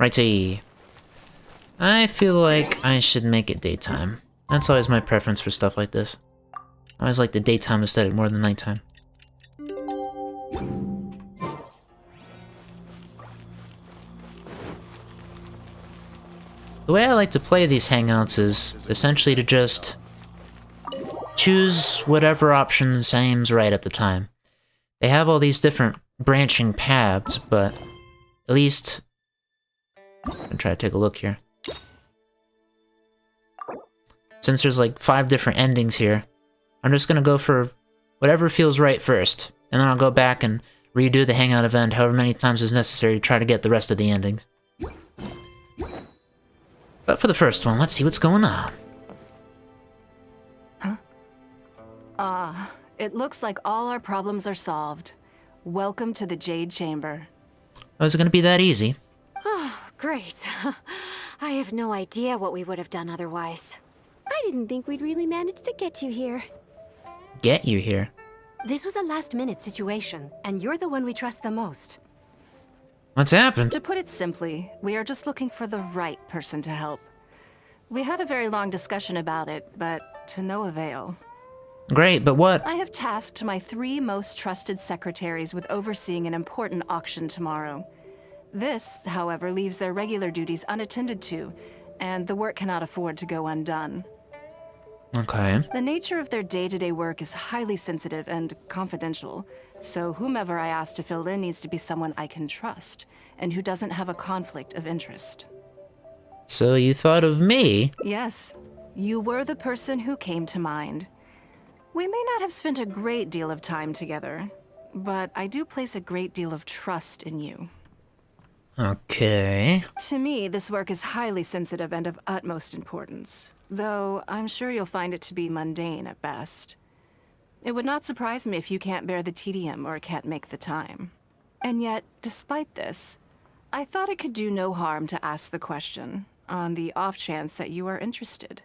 Righty. I feel like I should make it daytime. That's always my preference for stuff like this. I always like the daytime aesthetic more than nighttime. The way I like to play these hangouts is essentially to just choose whatever option seems right at the time. They have all these different branching paths, but at least... I'm gonna try to take a look here. Since there's like 5 different endings here, I'm just gonna go for whatever feels right first, and then I'll go back and redo the hangout event however many times is necessary to try to get the rest of the endings. But for the first one, let's see what's going on. Huh? It looks like all our problems are solved. Welcome to the Jade Chamber. Oh, is it gonna be that easy? Oh, great. I have no idea what we would have done otherwise. I didn't think we'd really manage to get you here. Get you here? This was a last-minute situation, and you're the one we trust the most. What's happened? To put it simply, we are just looking for the right person to help. We had a very long discussion about it, but to no avail. Great, but what? I have tasked my 3 most trusted secretaries with overseeing an important auction tomorrow. This, however, leaves their regular duties unattended to, and the work cannot afford to go undone. Okay. The nature of their day-to-day work is highly sensitive and confidential, so whomever I ask to fill in needs to be someone I can trust, and who doesn't have a conflict of interest. So you thought of me? Yes, you were the person who came to mind. We may not have spent a great deal of time together, but I do place a great deal of trust in you. Okay. To me, this work is highly sensitive and of utmost importance, though I'm sure you'll find it to be mundane at best. It would not surprise me if you can't bear the tedium or can't make the time. And yet, despite this, I thought it could do no harm to ask the question, on the off chance that you are interested.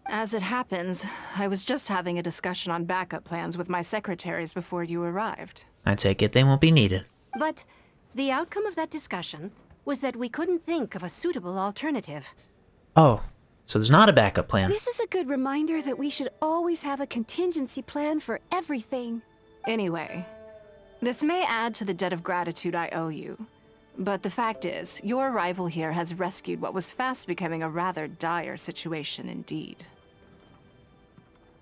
As it happens, I was just having a discussion on backup plans with my secretaries before you arrived. I take it they won't be needed. But the outcome of that discussion was that we couldn't think of a suitable alternative. Oh, so there's not a backup plan. This is a good reminder that we should always have a contingency plan for everything. Anyway, this may add to the debt of gratitude I owe you. But the fact is, your arrival here has rescued what was fast becoming a rather dire situation indeed.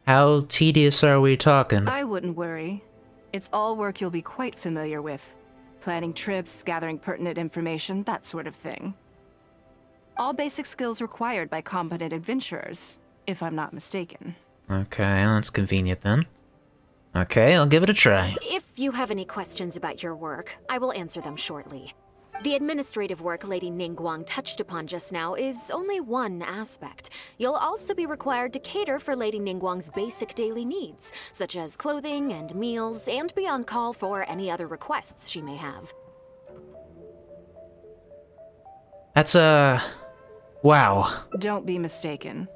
How tedious are we talking? I wouldn't worry. It's all work you'll be quite familiar with. Planning trips, gathering pertinent information, that sort of thing. All basic skills required by competent adventurers, if I'm not mistaken. Okay, that's convenient then. Okay, I'll give it a try. If you have any questions about your work, I will answer them shortly. The administrative work Lady Ningguang touched upon just now is only one aspect. You'll also be required to cater for Lady Ningguang's basic daily needs, such as clothing and meals, and be on call for any other requests she may have. That's, wow. Don't be mistaken.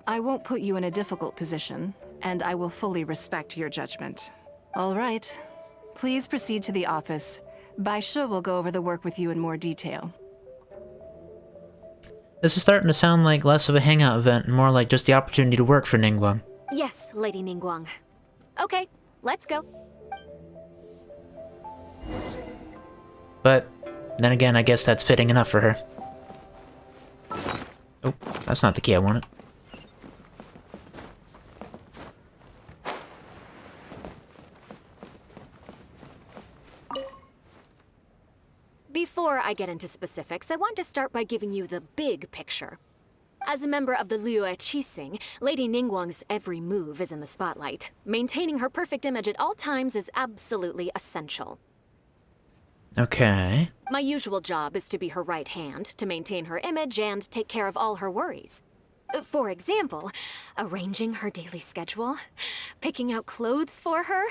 I won't put you in a difficult position, and I will fully respect your judgment. All right. Please proceed to the office. Bai Shi will go over the work with you in more detail. This is starting to sound like less of a hangout event and more like just the opportunity to work for Ningguang. Yes, Lady Ningguang. Okay, let's go. But then again, I guess that's fitting enough for her. Oh, that's not the key I wanted. Before I get into specifics, I want to start by giving you the big picture. As a member of the Liu Qixing, Lady Ningguang's every move is in the spotlight. Maintaining her perfect image at all times is absolutely essential. Okay. My usual job is to be her right hand, to maintain her image and take care of all her worries. For example, arranging her daily schedule, picking out clothes for her,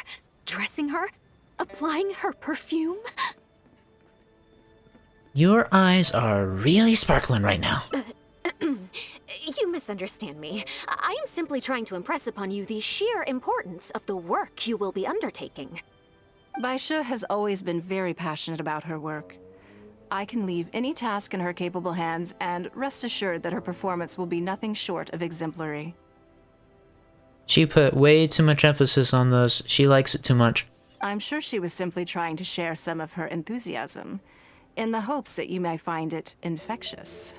dressing her, applying her perfume. Your eyes are really sparkling right now. You misunderstand me. I am simply trying to impress upon you the sheer importance of the work you will be undertaking. Bai Shi has always been very passionate about her work. I can leave any task in her capable hands, and rest assured that her performance will be nothing short of exemplary. She put way too much emphasis on those. She likes it too much. I'm sure she was simply trying to share some of her enthusiasm, in the hopes that you may find it infectious.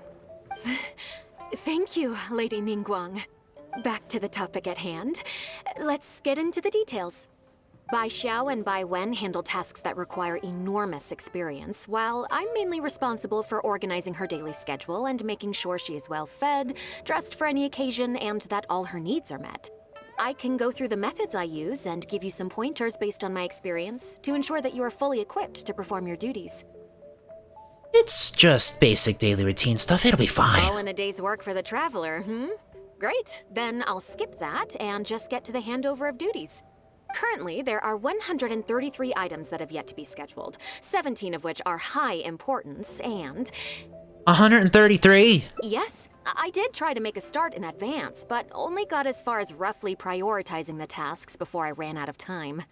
Thank you, Lady Ningguang. Back to the topic at hand. Let's get into the details. Bai Xiao and Bai Wen handle tasks that require enormous experience, while I'm mainly responsible for organizing her daily schedule and making sure she is well fed, dressed for any occasion, and that all her needs are met. I can go through the methods I use and give you some pointers based on my experience to ensure that you are fully equipped to perform your duties. It's just basic daily routine stuff. It'll be fine. All in a day's work for the traveler, Great. Then I'll skip that and just get to the handover of duties. Currently, there are 133 items that have yet to be scheduled, 17 of which are high importance, and... 133? Yes, I did try to make a start in advance, but only got as far as roughly prioritizing the tasks before I ran out of time.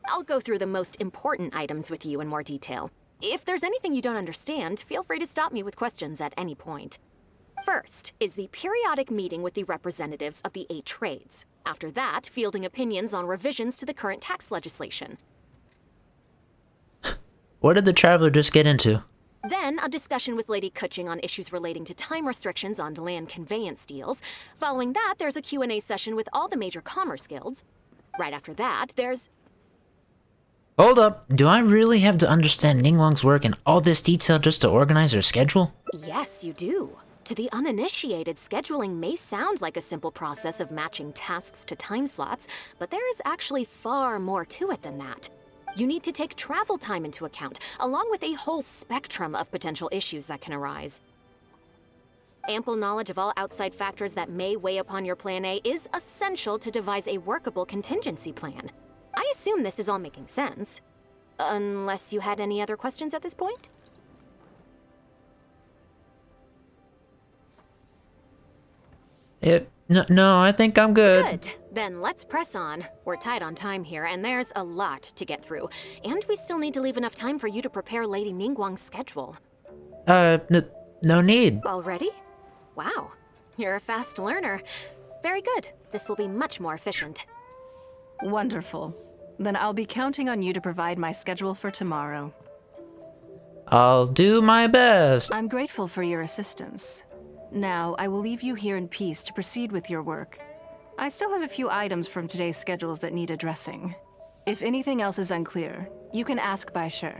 I'll go through the most important items with you in more detail. If there's anything you don't understand, feel free to stop me with questions at any point. First is the periodic meeting with the representatives of the 8 trades. After that, fielding opinions on revisions to the current tax legislation. What did the traveler just get into? Then, a discussion with Lady Kuching on issues relating to time restrictions on land conveyance deals. Following that, there's a Q&A session with all the major commerce guilds. Right after that, there's... Hold up. Do I really have to understand Ningguang's work in all this detail just to organize her schedule? Yes, you do. To the uninitiated, scheduling may sound like a simple process of matching tasks to time slots, but there is actually far more to it than that. You need to take travel time into account, along with a whole spectrum of potential issues that can arise. Ample knowledge of all outside factors that may weigh upon your Plan A is essential to devise a workable contingency plan. I assume this is all making sense. Unless you had any other questions at this point? No, I think I'm good. Good. Then let's press on. We're tight on time here, and there's a lot to get through. And we still need to leave enough time for you to prepare Lady Ningguang's schedule. No need. Already? Wow. You're a fast learner. Very good. This will be much more efficient. Wonderful. Then I'll be counting on you to provide my schedule for tomorrow. I'll do my best. I'm grateful for your assistance. Now, I will leave you here in peace to proceed with your work. I still have a few items from today's schedules that need addressing. If anything else is unclear, you can ask Bai Shi.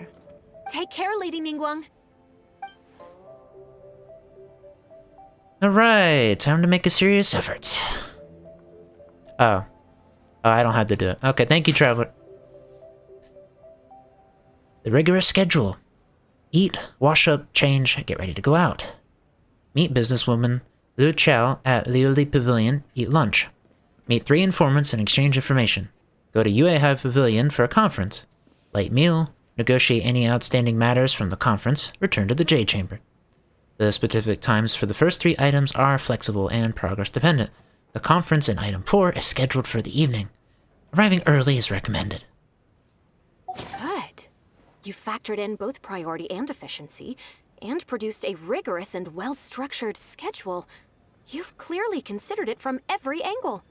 Take care, Lady Ningguang. Alright, time to make a serious effort. Oh, I don't have to do it. Okay, thank you, Traveler. The rigorous schedule. Eat, wash up, change, get ready to go out. Meet businesswoman Liu Chao at Liuli Pavilion, eat lunch. Meet 3 informants and exchange information. Go to Yuehai Pavilion for a conference. Late meal, negotiate any outstanding matters from the conference, return to the Jade Chamber. The specific times for the first 3 items are flexible and progress dependent. The conference in item 4 is scheduled for the evening. Arriving early is recommended. Good. You factored in both priority and efficiency, and produced a rigorous and well-structured schedule. You've clearly considered it from every angle.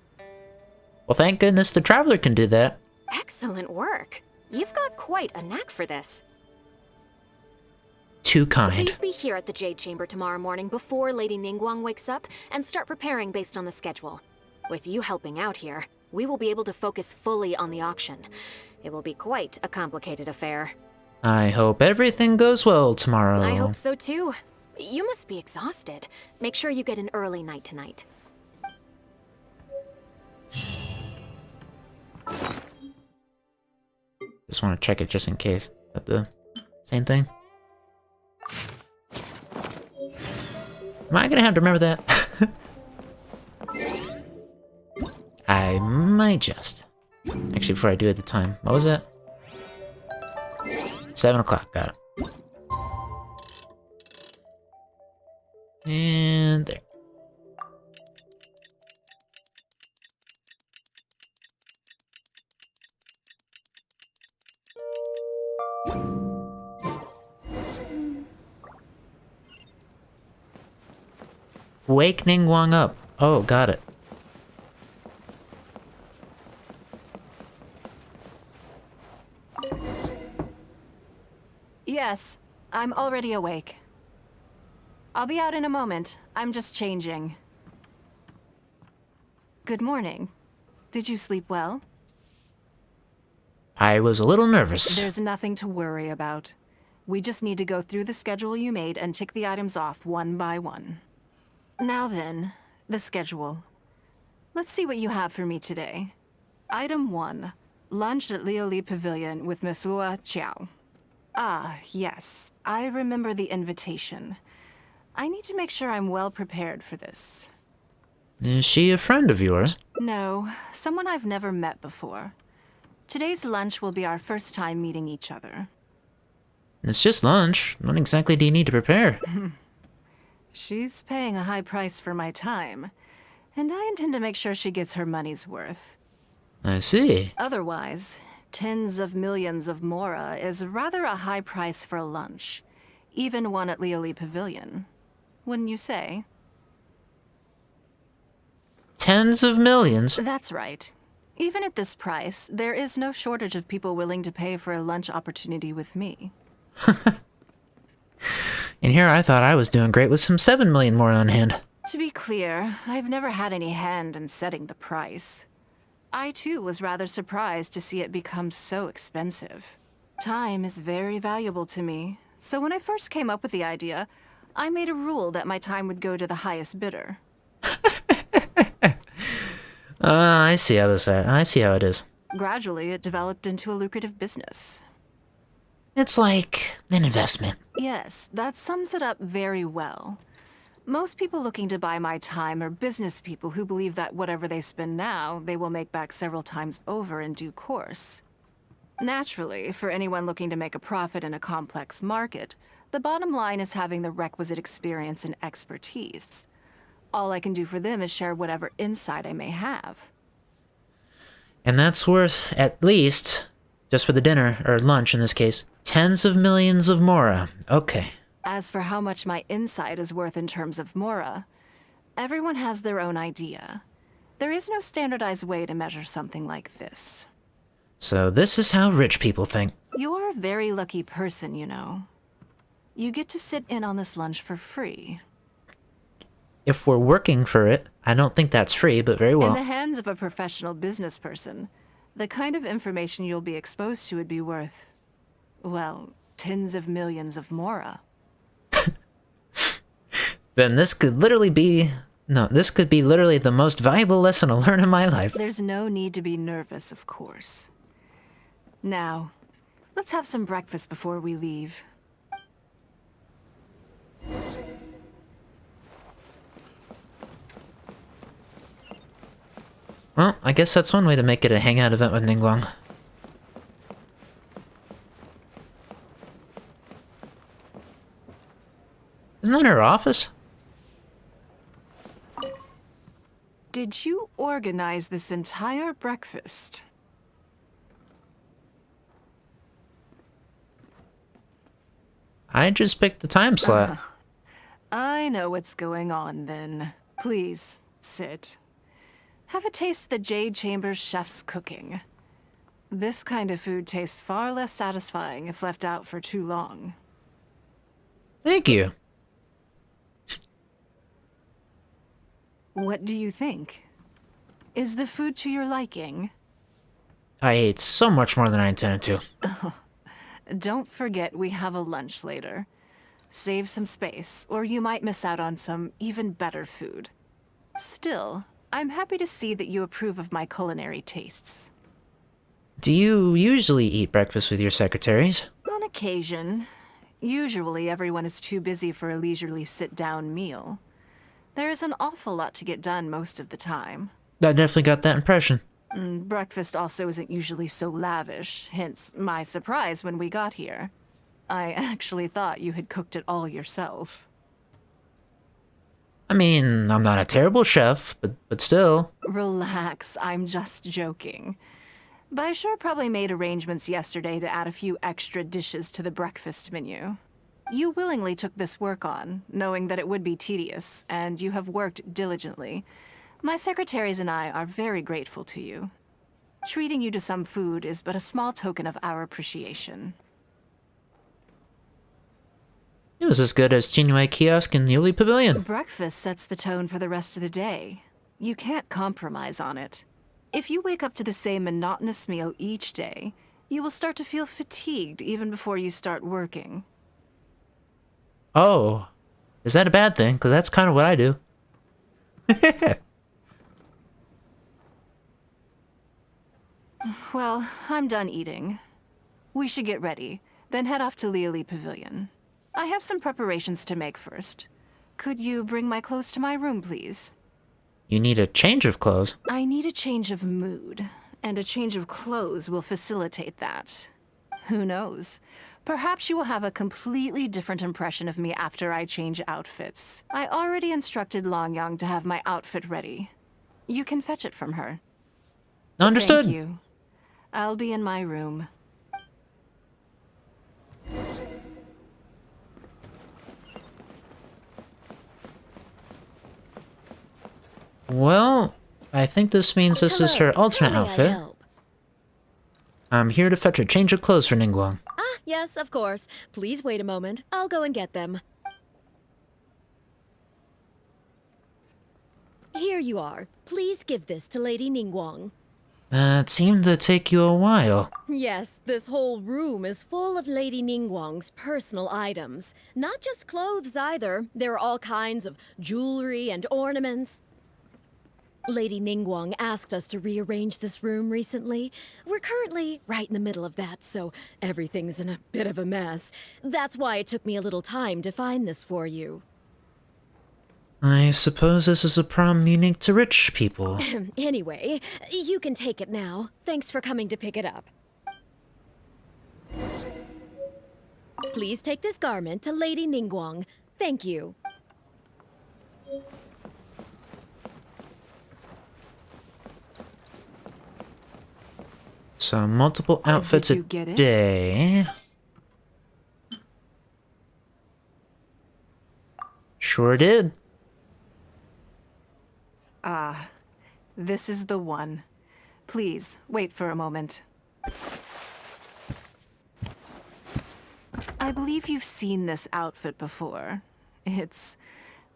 Well, thank goodness the Traveler can do that. Excellent work. You've got quite a knack for this. Too kind. Please be here at the Jade Chamber tomorrow morning before Lady Ningguang wakes up and start preparing based on the schedule. With you helping out here, we will be able to focus fully on the auction. It will be quite a complicated affair. I hope everything goes well tomorrow. I hope so too. You must be exhausted. Make sure you get an early night tonight. Just want to check it just in case. Is that the same thing? Am I gonna have to remember that? I might just. Actually, before I do it at the time. What was it? 7 o'clock, got it. And there. Wake Ningguang up. Oh, got it. Yes, I'm already awake. I'll be out in a moment. I'm just changing. Good morning. Did you sleep well? I was a little nervous. There's nothing to worry about. We just need to go through the schedule you made and tick the items off one by one. Now then, the schedule. Let's see what you have for me today. Item 1. Lunch at Lioli Pavilion with Miss Lua Chiao. Ah, yes. I remember the invitation. I need to make sure I'm well prepared for this. Is she a friend of yours? No, someone I've never met before. Today's lunch will be our first time meeting each other. It's just lunch. What exactly do you need to prepare? She's paying a high price for my time, and I intend to make sure she gets her money's worth. I see. Otherwise, tens of millions of mora is rather a high price for a lunch, even one at Lioli Pavilion. Wouldn't you say? Tens of millions? That's right. Even at this price, there is no shortage of people willing to pay for a lunch opportunity with me. And here I thought I was doing great with some 7 million more on hand. To be clear, I've never had any hand in setting the price. I too was rather surprised to see it become so expensive. Time is very valuable to me, so when I first came up with the idea, I made a rule that my time would go to the highest bidder. I see how I see how it is. Gradually, it developed into a lucrative business. It's like an investment. Yes, that sums it up very well. Most people looking to buy my time are business people who believe that whatever they spend now, they will make back several times over in due course. Naturally, for anyone looking to make a profit in a complex market, the bottom line is having the requisite experience and expertise. All I can do for them is share whatever insight I may have. And that's worth, at least, just for the dinner, or lunch in this case, tens of millions of mora. Okay. As for how much my insight is worth in terms of mora, everyone has their own idea. There is no standardized way to measure something like this. So this is how rich people think. You're a very lucky person, you know. You get to sit in on this lunch for free. If we're working for it, I don't think that's free, but very well. In the hands of a professional business person, the kind of information you'll be exposed to would be worth, well, tens of millions of mora. Then this could literally be... No, this could be literally the most valuable lesson I'll learn in my life. There's no need to be nervous, of course. Now, let's have some breakfast before we leave. Well, I guess that's one way to make it a hangout event with Ningguang. Isn't that her office? Did you organize this entire breakfast? I just picked the time slot. I know what's going on then. Please, sit. Have a taste of the Jade Chamber's chef's cooking. This kind of food tastes far less satisfying if left out for too long. Thank you. What do you think? Is the food to your liking? I ate so much more than I intended to. Don't forget we have a lunch later. Save some space, or you might miss out on some even better food. Still, I'm happy to see that you approve of my culinary tastes. Do you usually eat breakfast with your secretaries? On occasion. Usually everyone is too busy for a leisurely sit-down meal. There is an awful lot to get done most of the time. I definitely got that impression. Breakfast also isn't usually so lavish, hence my surprise when we got here. I actually thought you had cooked it all yourself. I mean, I'm not a terrible chef, but still. Relax, I'm just joking. But I sure probably made arrangements yesterday to add a few extra dishes to the breakfast menu. You willingly took this work on, knowing that it would be tedious, and you have worked diligently. My secretaries and I are very grateful to you. Treating you to some food is but a small token of our appreciation. It was as good as Tinuai Kiosk in the Uli Pavilion. Breakfast sets the tone for the rest of the day. You can't compromise on it. If you wake up to the same monotonous meal each day, you will start to feel fatigued even before you start working. Oh, is that a bad thing? Because that's kind of what I do. Well, I'm done eating. We should get ready, then head off to Liali Pavilion. I have some preparations to make first. Could you bring my clothes to my room, please? You need a change of clothes. I need a change of mood, and a change of clothes will facilitate that. Who knows? Perhaps you will have a completely different impression of me after I change outfits. I already instructed Longyang to have my outfit ready. You can fetch it from her. Understood. Thank you. I'll be in my room. Well, I think this means this is her alternate How may I outfit. help? I'm here to fetch a change of clothes for Ningguang. Ah, yes, of course. Please wait a moment. I'll go and get them. Here you are. Please give this to Lady Ningguang. It seemed to take you a while. Yes, this whole room is full of Lady Ningguang's personal items. Not just clothes either. There are all kinds of jewelry and ornaments. Lady Ningguang asked us to rearrange this room recently. We're currently right in the middle of that, so everything's in a bit of a mess. That's why it took me a little time to find this for you. I suppose this is a problem unique to rich people. Anyway, you can take it now. Thanks for coming to pick it up. Please take this garment to Lady Ningguang. Thank you. So, multiple outfits Did a you get it? day. Sure did. Ah, this is the one. Please, wait for a moment. I believe you've seen this outfit before. It's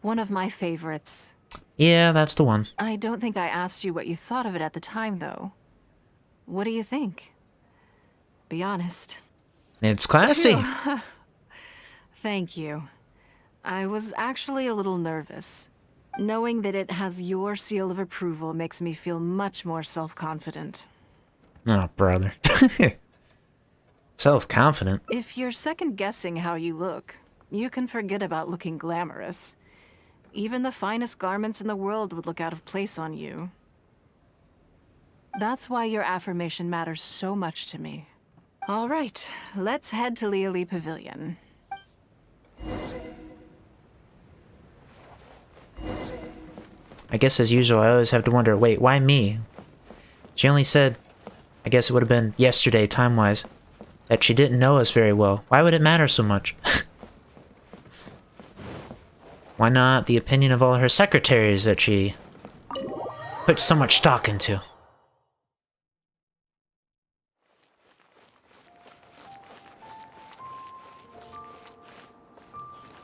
one of my favorites. Yeah, that's the one. I don't think I asked you what you thought of it at the time, though. What do you think? Be honest. It's classy. Thank you. I was actually a little nervous. Knowing that it has your seal of approval makes me feel much more self-confident. Oh, brother. Self-confident. If you're second-guessing how you look, you can forget about looking glamorous. Even the finest garments in the world would look out of place on you. That's why your affirmation matters so much to me. All right, let's head to Liali Pavilion. I guess as usual, I always have to wonder, wait, why me? She only said, I guess it would have been yesterday, time-wise, that she didn't know us very well. Why would it matter so much? Why not the opinion of all her secretaries that she put so much stock into?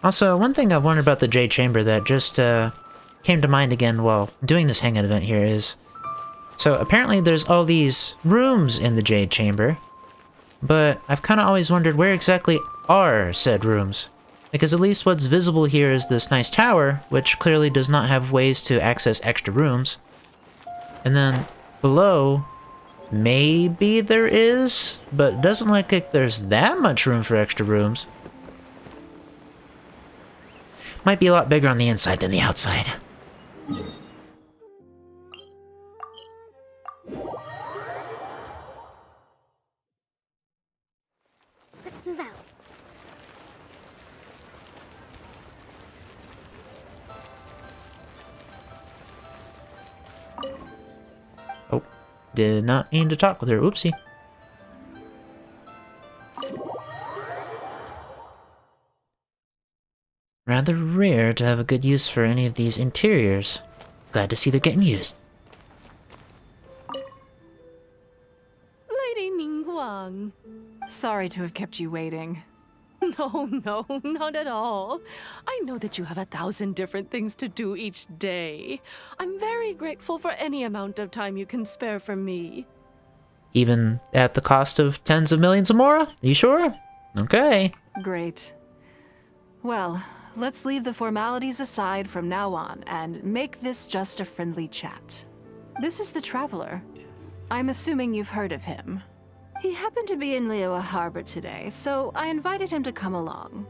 Also, one thing I've wondered about the Jade Chamber that just came to mind again while doing this Hangout event here is... So, apparently there's all these rooms in the Jade Chamber, but I've kind of always wondered where exactly are said rooms. Because at least what's visible here is this nice tower, which clearly does not have ways to access extra rooms. And then below, maybe there is, but it doesn't look like there's that much room for extra rooms. Might be a lot bigger on the inside than the outside. Let's move out. Oh, did not mean to talk with her. Oopsie. rather rare to have a good use for any of these interiors. Glad to see they're getting used. Lady Ningguang. Sorry to have kept you waiting. No, no, not at all. I know that you have 1,000 different things to do each day. I'm very grateful for any amount of time you can spare for me. Even at the cost of tens of millions of more? Are you sure? Okay. Great. Well, let's leave the formalities aside from now on and make this just a friendly chat. This is the Traveler. I'm assuming you've heard of him. He happened to be in Liyue Harbor today, so I invited him to come along.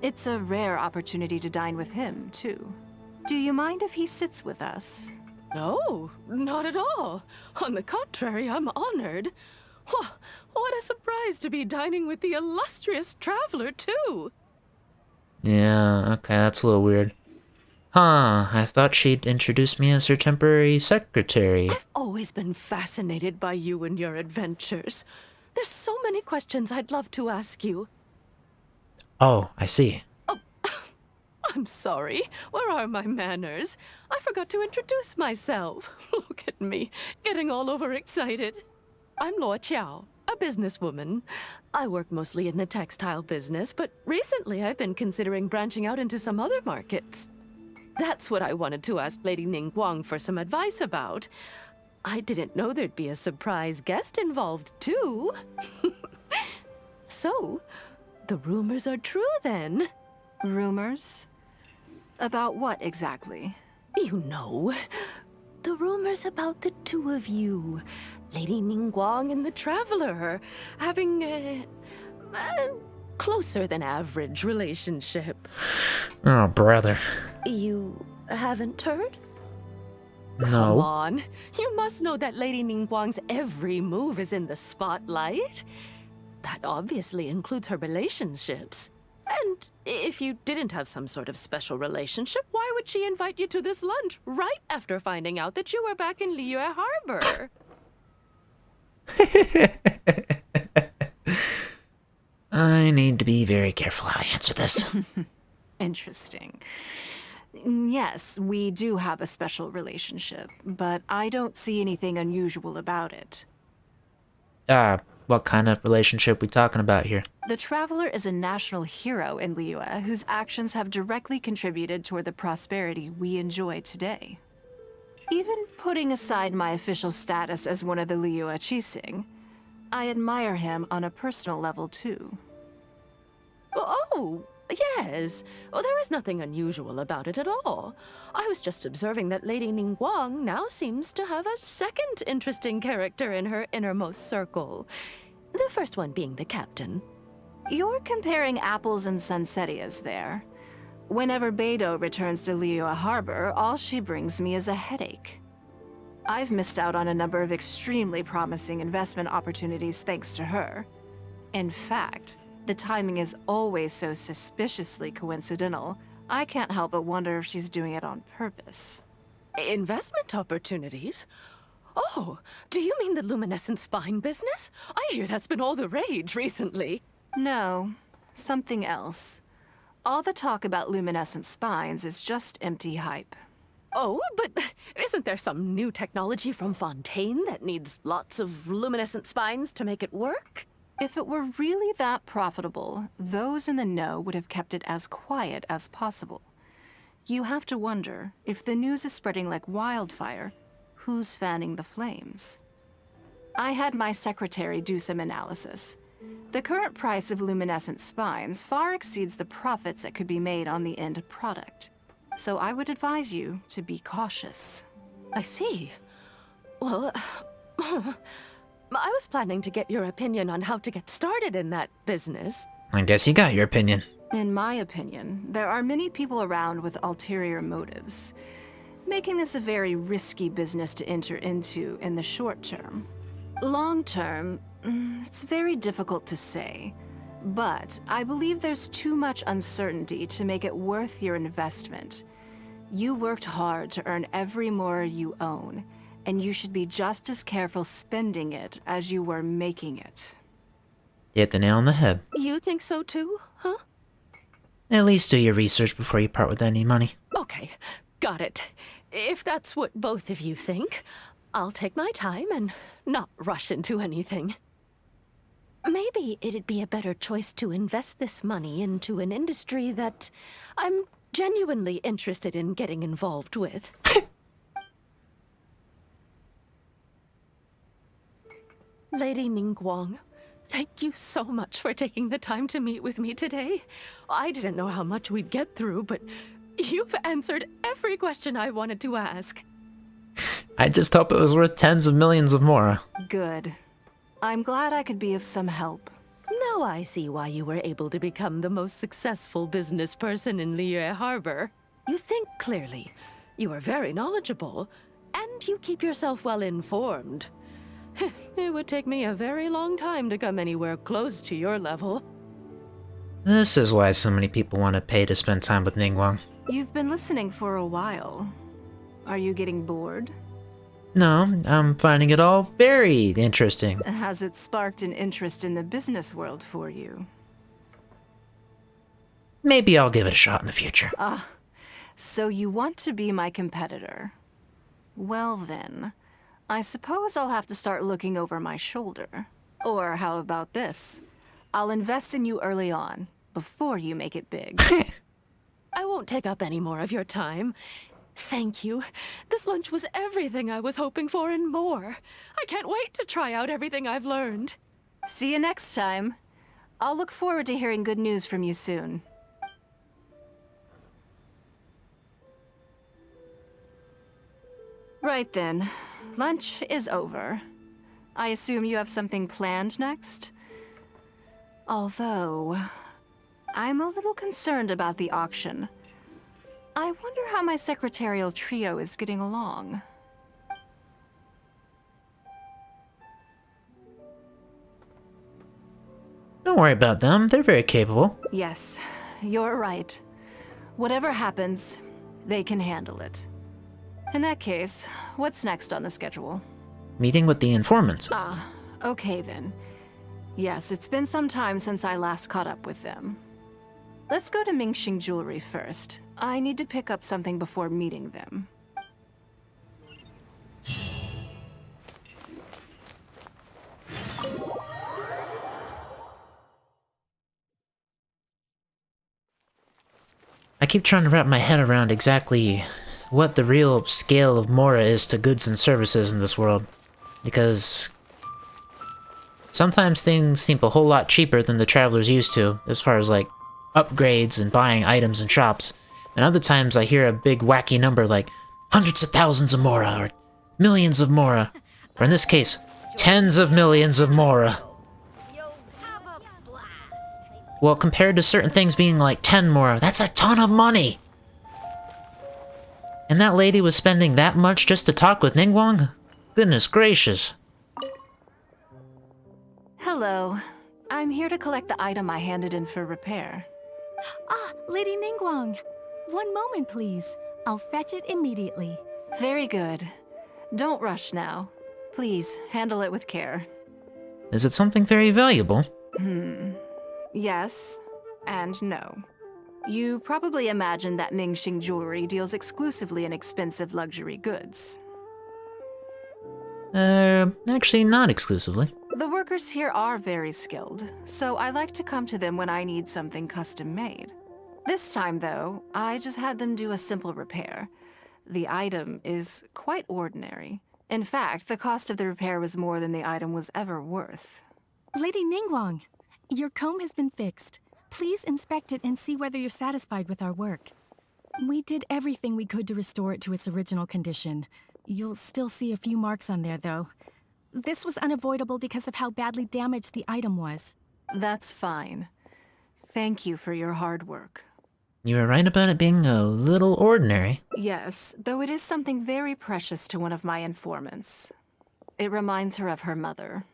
It's a rare opportunity to dine with him, too. Do you mind if he sits with us? No, not at all. On the contrary, I'm honored. What a surprise to be dining with the illustrious Traveler, too. Yeah, okay, that's a little weird. Huh, I thought she'd introduce me as her temporary secretary. I've always been fascinated by you and your adventures. There's so many questions I'd love to ask you. Oh, I see. I'm sorry. Where are my manners? I forgot to introduce myself. Look at me, getting all overexcited. I'm Luo Qiao, a businesswoman. I work mostly in the textile business, but recently I've been considering branching out into some other markets. That's what I wanted to ask Lady Ningguang for some advice about. I didn't know there'd be a surprise guest involved, too. So, the rumors are true, then. Rumors? About what exactly? You know, the rumors about the two of you, Lady Ningguang and the Traveler, having a closer than average relationship. Oh, brother. You haven't heard? No. Come on. You must know that Lady Ningguang's every move is in the spotlight. That obviously includes her relationships. And if you didn't have some sort of special relationship, why would she invite you to this lunch right after finding out that you were back in Liyue Harbor? I need to be very careful how I answer this. Interesting. Yes, we do have a special relationship, but I don't see anything unusual about it. What kind of relationship we talking about here? The Traveler is a national hero in Liyue whose actions have directly contributed toward the prosperity we enjoy today. Even putting aside my official status as one of the Liyue Qixing, I admire him on a personal level too. Oh, yes. Well, there is nothing unusual about it at all. I was just observing that Lady Ningguang now seems to have a second interesting character in her innermost circle. The first one being the captain. You're comparing apples and sunsettias there. Whenever Beidou returns to Liyue Harbor, all she brings me is a headache. I've missed out on a number of extremely promising investment opportunities thanks to her. In fact, the timing is always so suspiciously coincidental, I can't help but wonder if she's doing it on purpose. Investment opportunities? Oh, do you mean the luminescent spine business? I hear that's been all the rage recently. No, something else. All the talk about luminescent spines is just empty hype. Oh, but isn't there some new technology from Fontaine that needs lots of luminescent spines to make it work? If it were really that profitable, those in the know would have kept it as quiet as possible. You have to wonder, if the news is spreading like wildfire, who's fanning the flames? I had my secretary do some analysis. The current price of luminescent spines far exceeds the profits that could be made on the end product. So I would advise you to be cautious. I see. Well, I was planning to get your opinion on how to get started in that business. I guess you got your opinion. In my opinion, there are many people around with ulterior motives, making this a very risky business to enter into in the short term. Long term, it's very difficult to say, but I believe there's too much uncertainty to make it worth your investment. You worked hard to earn every more you own, and you should be just as careful spending it as you were making it. Hit the nail on the head. You think so too, huh? At least do your research before you part with any money. Okay, got it. If that's what both of you think, I'll take my time and not rush into anything. Maybe it'd be a better choice to invest this money into an industry that I'm genuinely interested in getting involved with. Lady Ningguang, thank you so much for taking the time to meet with me today. I didn't know how much we'd get through, but you've answered every question I wanted to ask. I just hope it was worth tens of millions of more. Good. I'm glad I could be of some help. Now I see why you were able to become the most successful business person in Liyue Harbor. You think clearly, you are very knowledgeable, and you keep yourself well informed. It would take me a very long time to come anywhere close to your level. This is why so many people want to pay to spend time with Ningguang. You've been listening for a while. Are you getting bored? No, I'm finding it all very interesting. Has it sparked an interest in the business world for you? Maybe I'll give it a shot in the future. So you want to be my competitor? Well then, I suppose I'll have to start looking over my shoulder. Or how about this? I'll invest in you early on, before you make it big. I won't take up any more of your time. Thank you. This lunch was everything I was hoping for and more. I can't wait to try out everything I've learned. See you next time. I'll look forward to hearing good news from you soon. Right then. Lunch is over. I assume you have something planned next? Although, I'm a little concerned about the auction. I wonder how my secretarial trio is getting along. Don't worry about them, they're very capable. Yes, you're right. Whatever happens, they can handle it. In that case, what's next on the schedule? Meeting with the informants. Okay then. Yes, it's been some time since I last caught up with them. Let's go to Mingxing Jewelry first. I need to pick up something before meeting them. I keep trying to wrap my head around exactly what the real scale of Mora is to goods and services in this world. Because sometimes things seem a whole lot cheaper than the travelers used to, as far as like upgrades and buying items in shops. And other times I hear a big wacky number like hundreds of thousands of Mora, or millions of Mora, or in this case, tens of millions of Mora. Well, compared to certain things being like 10 Mora, that's a ton of money! And that lady was spending that much just to talk with Ningguang? Goodness gracious. Hello. I'm here to collect the item I handed in for repair. Lady Ningguang. One moment, please. I'll fetch it immediately. Very good. Don't rush now. Please, handle it with care. Is it something very valuable? Yes, and no. You probably imagine that Mingxing Jewelry deals exclusively in expensive luxury goods. Actually not exclusively. The workers here are very skilled, so I like to come to them when I need something custom-made. This time, though, I just had them do a simple repair. The item is quite ordinary. In fact, the cost of the repair was more than the item was ever worth. Lady Ningguang, your comb has been fixed. Please inspect it and see whether you're satisfied with our work. We did everything we could to restore it to its original condition. You'll still see a few marks on there, though. This was unavoidable because of how badly damaged the item was. That's fine. Thank you for your hard work. You were right about it being a little ordinary. Yes, though it is something very precious to one of my informants. It reminds her of her mother.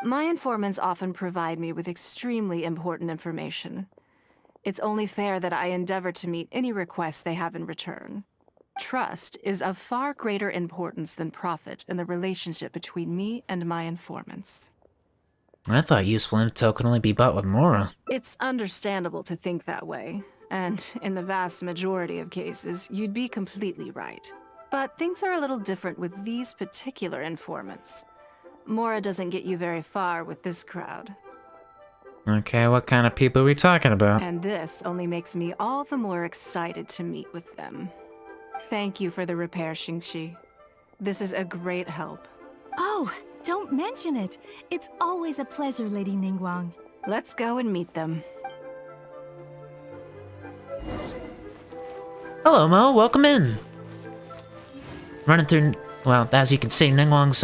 My informants often provide me with extremely important information. It's only fair that I endeavor to meet any requests they have in return. Trust is of far greater importance than profit in the relationship between me and my informants. I thought useful intel could only be bought with Mora. It's understandable to think that way, and in the vast majority of cases, you'd be completely right. But things are a little different with these particular informants. Mora doesn't get you very far with this crowd. Okay, what kind of people are we talking about? And this only makes me all the more excited to meet with them. Thank you for the repair, Xingxi. This is a great help. Oh, don't mention it. It's always a pleasure, Lady Ningguang. Let's go and meet them. Hello, Mo. Welcome in. Running through, well, as you can see, Ningguang's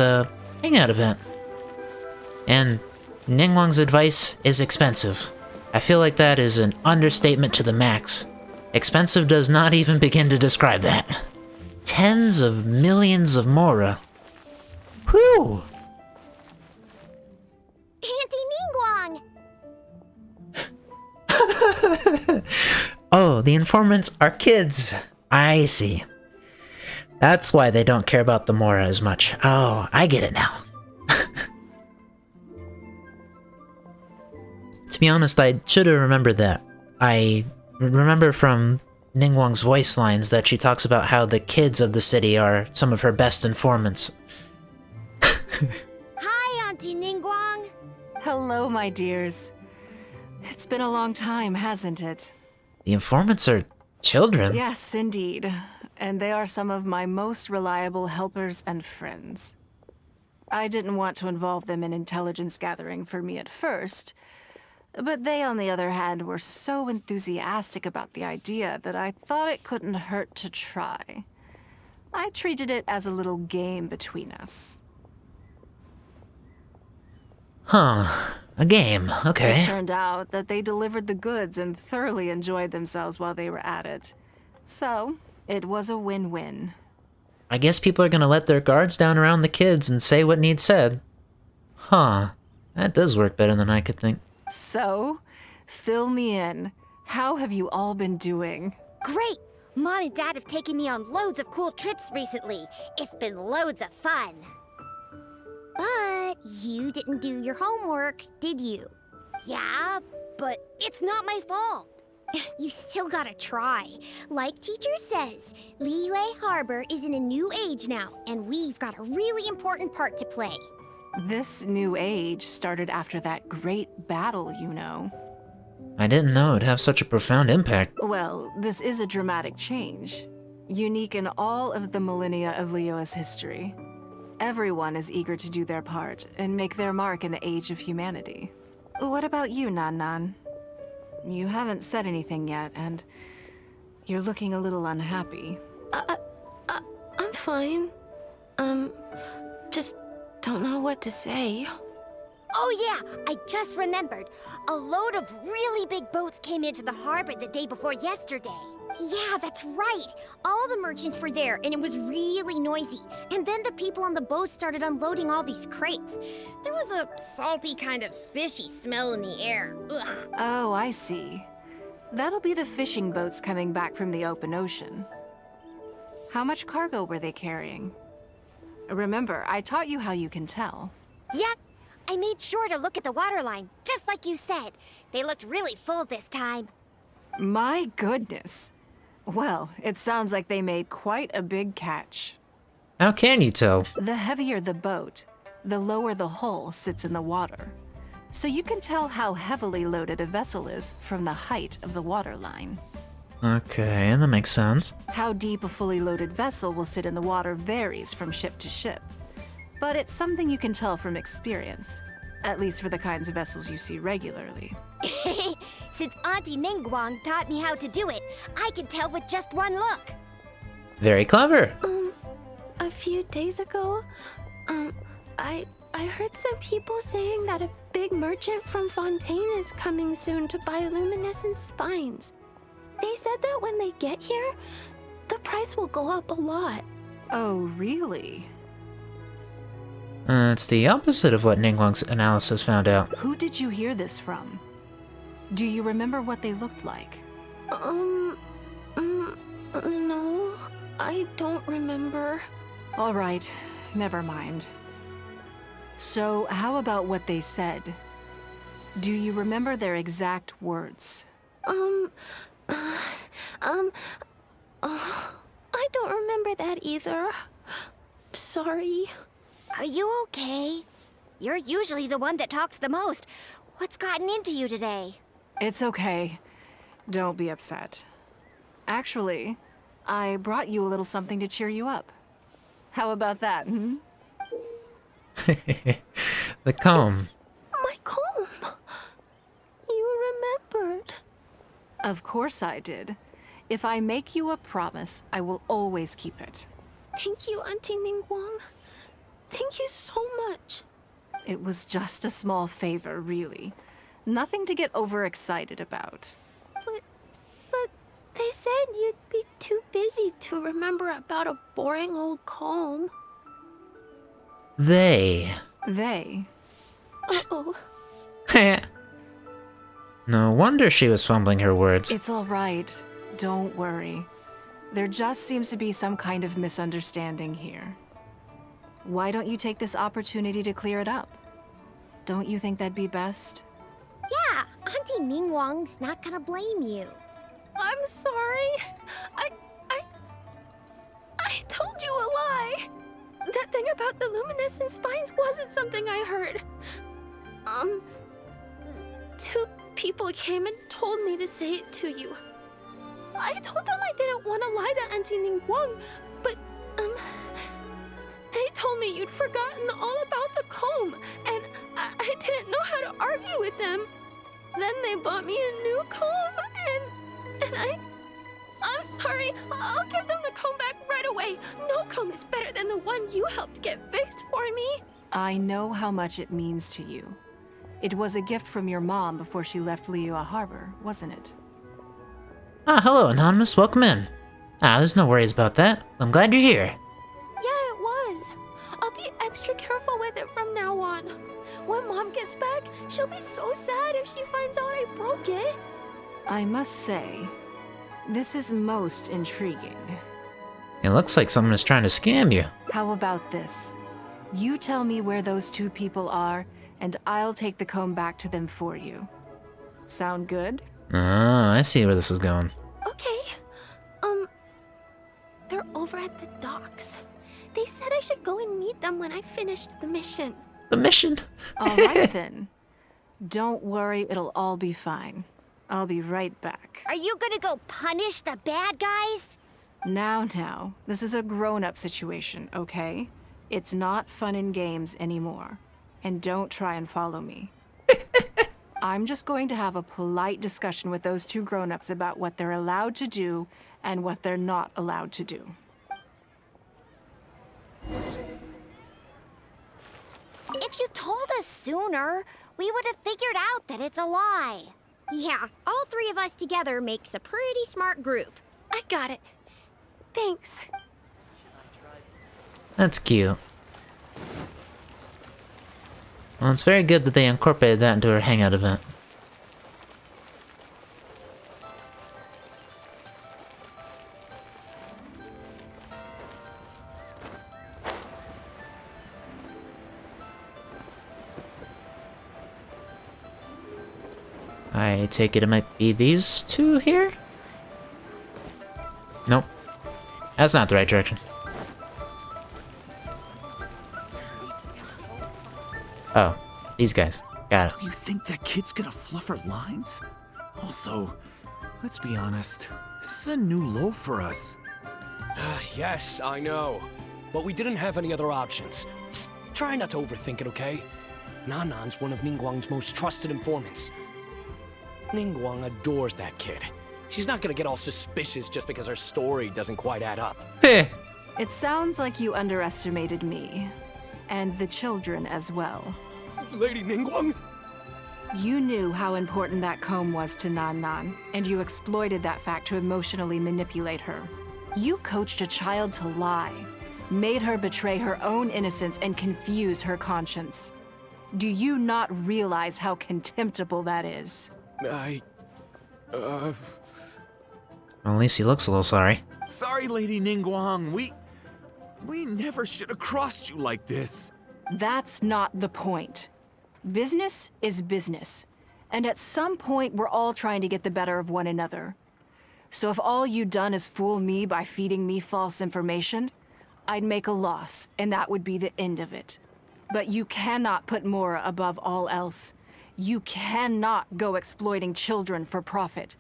hangout event. And Ningguang's advice is expensive. I feel like that is an understatement to the max. Expensive does not even begin to describe that. Tens of millions of Mora. Whew! Auntie Ningguang! Oh, the informants are kids. I see. That's why they don't care about the Mora as much. Oh, I get it now. To be honest, I should have remembered that. I remember from Ningguang's voice lines that she talks about how the kids of the city are some of her best informants. Hi, Auntie Ningguang! Hello, my dears. It's been a long time, hasn't it? The informants are children? Yes, indeed. And they are some of my most reliable helpers and friends. I didn't want to involve them in intelligence gathering for me at first, but they, on the other hand, were so enthusiastic about the idea that I thought it couldn't hurt to try. I treated it as a little game between us. Huh. A game. It Okay. turned out that they delivered the goods and thoroughly enjoyed themselves while they were at it. So, it was a win-win. I guess people are gonna let their guards down around the kids and say what needs said. Huh. That does work better than I could think. So, fill me in. How have you all been doing? Great! Mom and Dad have taken me on loads of cool trips recently. It's been loads of fun. But you didn't do your homework, did you? Yeah, but it's not my fault. You still gotta try. Like teacher says, Liyue Harbor is in a new age now, and we've got a really important part to play. This new age started after that great battle, you know. I didn't know it'd have such a profound impact. Well, this is a dramatic change, unique in all of the millennia of Liyue's history. Everyone is eager to do their part and make their mark in the age of humanity. What about you, Nan Nan? You haven't said anything yet, and you're looking a little unhappy. I'm fine. Just don't know what to say. Oh yeah, I just remembered. A load of really big boats came into the harbor the day before yesterday. Yeah, that's right. All the merchants were there, and it was really noisy. And then the people on the boat started unloading all these crates. There was a salty kind of fishy smell in the air. Ugh. Oh, I see. That'll be the fishing boats coming back from the open ocean. How much cargo were they carrying? Remember, I taught you how you can tell. Yep, I made sure to look at the waterline, just like you said. They looked really full this time. My goodness. Well, it sounds like they made quite a big catch. How can you tell? The heavier the boat, the lower the hull sits in the water. So you can tell how heavily loaded a vessel is from the height of the waterline. Okay, that makes sense. How deep a fully loaded vessel will sit in the water varies from ship to ship. But it's something you can tell from experience, at least for the kinds of vessels you see regularly. Since Auntie Ningguang taught me how to do it, I can tell with just one look. Very clever. A few days ago, I heard some people saying that a big merchant from Fontaine is coming soon to buy luminescent spines. They said that when they get here, the price will go up a lot. Oh, really? It's the opposite of what Ningguang's analysis found out. Who did you hear this from? Do you remember what they looked like? No, I don't remember. All right, never mind. So, how about what they said? Do you remember their exact words? I don't remember that either. Sorry. Are you okay? You're usually the one that talks the most. What's gotten into you today? It's okay. Don't be upset. Actually, I brought you a little something to cheer you up. How about that, hmm? The comb. My comb. You remembered. Of course I did. If I make you a promise, I will always keep it. Thank you, Auntie Ningguang. Thank you so much. It was just a small favor, really. Nothing to get overexcited about. But they said you'd be too busy to remember about a boring old comb. They. They? Uh-oh. No wonder she was fumbling her words. It's all right. Don't worry. There just seems to be some kind of misunderstanding here. Why don't you take this opportunity to clear it up? Don't you think that'd be best? Yeah, Auntie Ningguang's not gonna blame you. I'm sorry. I told you a lie. That thing about the luminescent spines wasn't something I heard. Two people came and told me to say it to you. I told them I didn't want to lie to Auntie Ningguang, but, they told me you'd forgotten all about the comb, and I didn't know how to argue with them. Then they bought me a new comb, and I'm sorry, I'll give them the comb back right away. No comb is better than the one you helped get fixed for me. I know how much it means to you. It was a gift from your mom before she left Liyue Harbor, wasn't it? Ah, hello, Anonymous. Welcome in. Ah, there's no worries about that. I'm glad you're here. Yeah, it was. I'll be extra careful with it from now on. When Mom gets back, she'll be so sad if she finds out I broke it. I must say, this is most intriguing. It looks like someone is trying to scam you. How about this? You tell me where those two people are, and I'll take the comb back to them for you. Sound good? Ah, I see where this is going. Okay. They're over at the docks. They said I should go and meet them when I finished the mission. The mission? All right then. Don't worry, it'll all be fine. I'll be right back. Are you gonna go punish the bad guys? Now, this is a grown-up situation, okay? It's not fun and games anymore. And don't try and follow me. I'm just going to have a polite discussion with those two grown-ups about what they're allowed to do and what they're not allowed to do. If you told us sooner, we would have figured out that it's a lie. Yeah, all three of us together makes a pretty smart group. I got it. Thanks. That's cute. Well, it's very good that they incorporated that into her Hangout event. I take it might be these two here? Nope. That's not the right direction. Oh, these guys. Got it. You think that kid's gonna fluff her lines? Also, let's be honest, this is a new low for us. Yes, I know. But we didn't have any other options. Just try not to overthink it, okay? Nanan's one of Ningguang's most trusted informants. Ningguang adores that kid. She's not gonna get all suspicious just because her story doesn't quite add up. Heh. It sounds like you underestimated me. And the children as well. Lady Ningguang? You knew how important that comb was to Nan, and you exploited that fact to emotionally manipulate her. You coached a child to lie, made her betray her own innocence and confuse her conscience. Do you not realize how contemptible that is? Well, at least he looks a little sorry. Sorry, Lady Ningguang, we never should have crossed you like this. That's not the point. Business is business. And at some point, we're all trying to get the better of one another. So if all you've done is fool me by feeding me false information, I'd make a loss, and that would be the end of it. But you cannot put Mora above all else. You cannot go exploiting children for profit.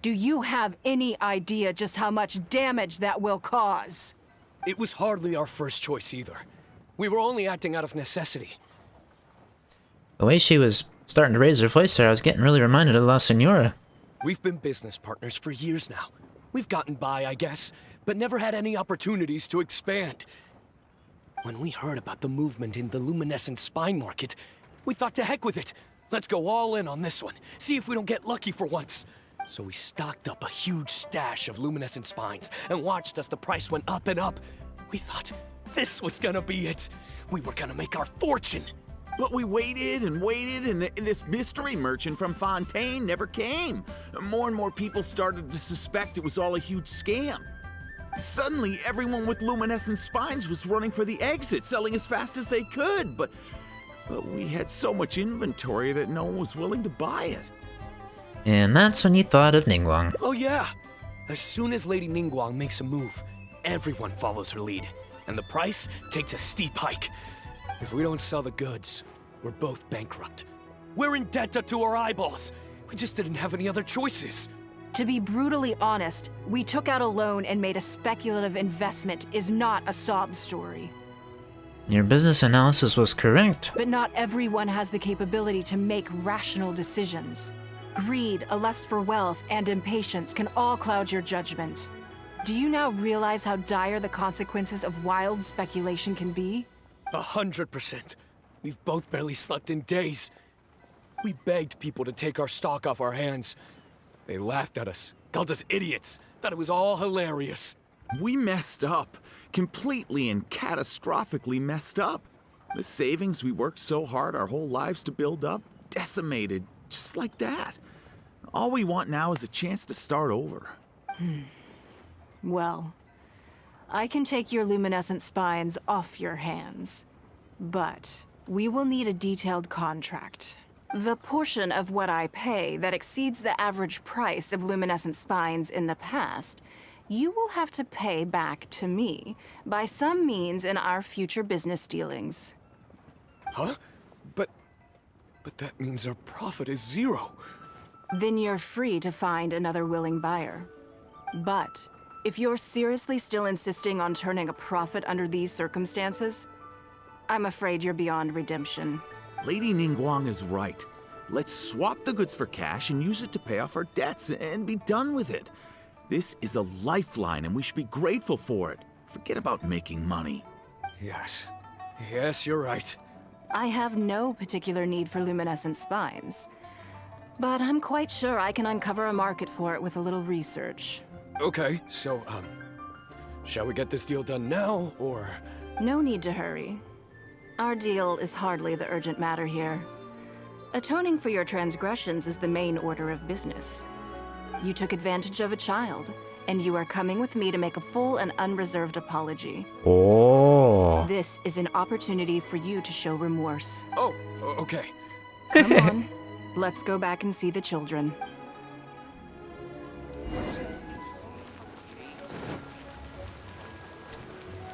Do you have any idea just how much damage that will cause? It was hardly our first choice either. We were only acting out of necessity. The way she was starting to raise her voice there, I was getting really reminded of La Senora. We've been business partners for years now. We've gotten by, I guess, but never had any opportunities to expand. When we heard about the movement in the luminescent spine market, we thought to heck with it. Let's go all in on this one, see if we don't get lucky for once. So we stocked up a huge stash of luminescent spines and watched as the price went up and up. We thought this was gonna be it. We were gonna make our fortune. But we waited and waited, and this mystery merchant from Fontaine never came. More and more people started to suspect it was all a huge scam. Suddenly, everyone with luminescent spines was running for the exit, selling as fast as they could, but we had so much inventory that no one was willing to buy it. And that's when you thought of Ningguang. Oh yeah! As soon as Lady Ningguang makes a move, everyone follows her lead, and the price takes a steep hike. If we don't sell the goods, we're both bankrupt. We're in debt up to our eyeballs. We just didn't have any other choices. To be brutally honest, we took out a loan and made a speculative investment is not a sob story. Your business analysis was correct. But not everyone has the capability to make rational decisions. Greed, a lust for wealth, and impatience can all cloud your judgment. Do you now realize how dire the consequences of wild speculation can be? 100%. We've both barely slept in days. We begged people to take our stock off our hands. They laughed at us, called us idiots, thought it was all hilarious. We messed up. Completely and catastrophically messed up. The savings we worked so hard our whole lives to build up, decimated, just like that. All we want now is a chance to start over. Well, I can take your luminescent spines off your hands, but we will need a detailed contract. The portion of what I pay that exceeds the average price of luminescent spines in the past, you will have to pay back to me by some means in our future business dealings. Huh? But that means our profit is zero. Then you're free to find another willing buyer. But if you're seriously still insisting on turning a profit under these circumstances, I'm afraid you're beyond redemption. Lady Ningguang is right. Let's swap the goods for cash and use it to pay off our debts and be done with it. This is a lifeline and we should be grateful for it. Forget about making money. Yes, you're right. I have no particular need for luminescent spines, but I'm quite sure I can uncover a market for it with a little research. Okay, so, shall we get this deal done now, or? No need to hurry. Our deal is hardly the urgent matter here. Atoning for your transgressions is the main order of business. You took advantage of a child, and you are coming with me to make a full and unreserved apology. Oh. This is an opportunity for you to show remorse. Oh, okay. Come on, let's go back and see the children.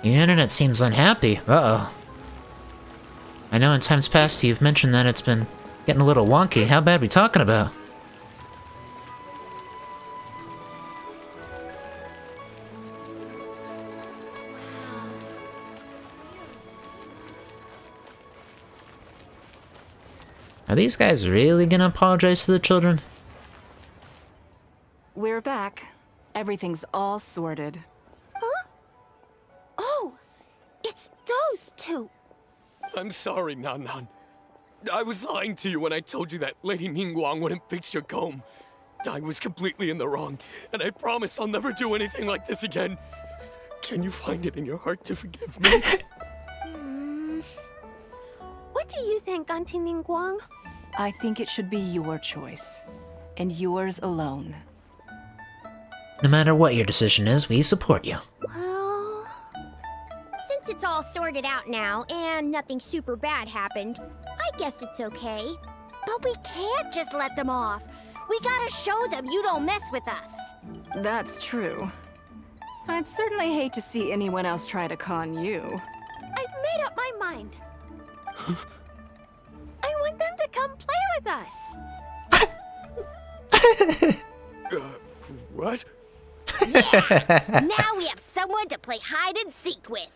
The internet seems unhappy. Uh-oh. I know in times past you've mentioned that it's been getting a little wonky. How bad are we talking about? Are these guys really gonna apologize to the children? We're back. Everything's all sorted. Huh? Oh, it's those two. I'm sorry, Nan. I was lying to you when I told you that Lady Ningguang wouldn't fix your comb. I was completely in the wrong, and I promise I'll never do anything like this again. Can you find it in your heart to forgive me? What do you think, Auntie Ningguang? I think it should be your choice, and yours alone. No matter what your decision is, we support you. Well, since it's all sorted out now and nothing super bad happened, I guess it's okay. But But we can't just let them off. We gotta show them you don't mess with us. That's true. I'd certainly hate to see anyone else try to con you. I've made up my mind. I want them to come play with us. What? Yeah! Now we have someone to play hide and seek with.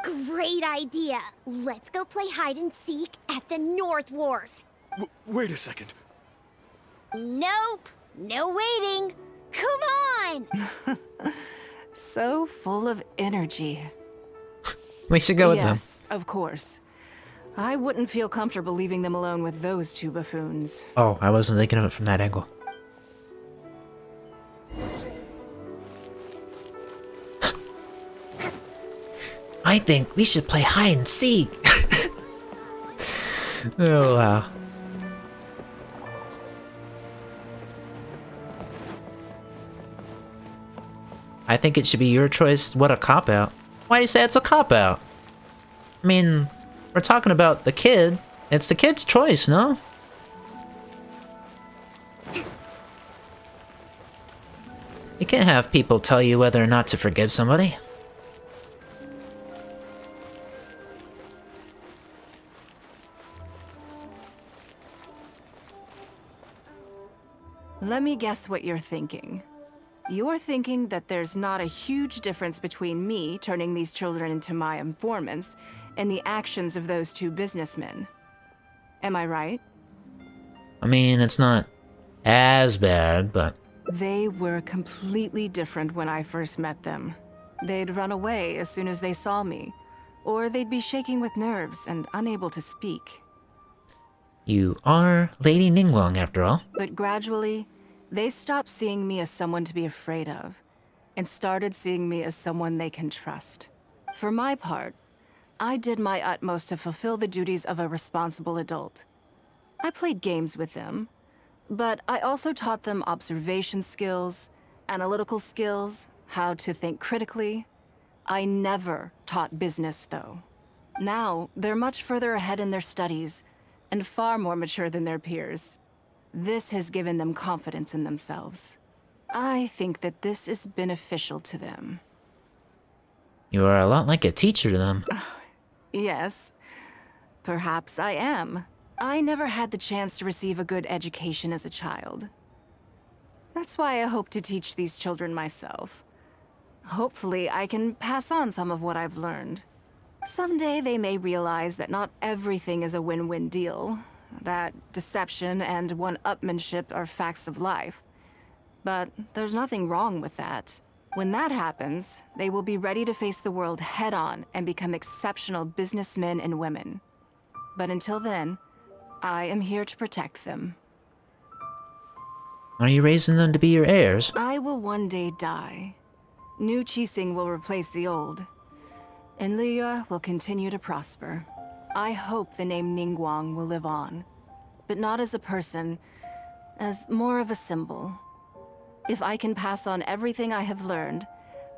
Great idea. Let's go play hide and seek at the North Wharf. Wait a second. Nope. No waiting. Come on! So full of energy. We should go with them. Yes, of course. I wouldn't feel comfortable leaving them alone with those two buffoons. Oh, I wasn't thinking of it from that angle. I think we should play hide and seek. Oh, wow. I think it should be your choice. What a cop-out. Why do you say it's a cop-out? I mean, we're talking about the kid. It's the kid's choice, no? You can't have people tell you whether or not to forgive somebody. Let me guess what you're thinking. You're thinking that there's not a huge difference between me turning these children into my informants and the actions of those two businessmen. Am I right? I mean, it's not as bad, but... They were completely different when I first met them. They'd run away as soon as they saw me, or they'd be shaking with nerves and unable to speak. You are Lady Ningguang, after all. But gradually, they stopped seeing me as someone to be afraid of, and started seeing me as someone they can trust. For my part, I did my utmost to fulfill the duties of a responsible adult. I played games with them, but I also taught them observation skills, analytical skills, how to think critically. I never taught business, though. Now, they're much further ahead in their studies, and far more mature than their peers. This has given them confidence in themselves. I think that this is beneficial to them. You are a lot like a teacher to them. Yes, perhaps I am. I never had the chance to receive a good education as a child. That's why I hope to teach these children myself. Hopefully, I can pass on some of what I've learned. Someday they may realize that not everything is a win-win deal, that deception and one-upmanship are facts of life. But there's nothing wrong with that. When that happens, they will be ready to face the world head-on and become exceptional businessmen and women. But until then, I am here to protect them. Are you raising them to be your heirs? I will one day die. New Qixing will replace the old, and Liyue will continue to prosper. I hope the name Ningguang will live on, but not as a person, as more of a symbol. If I can pass on everything I have learned,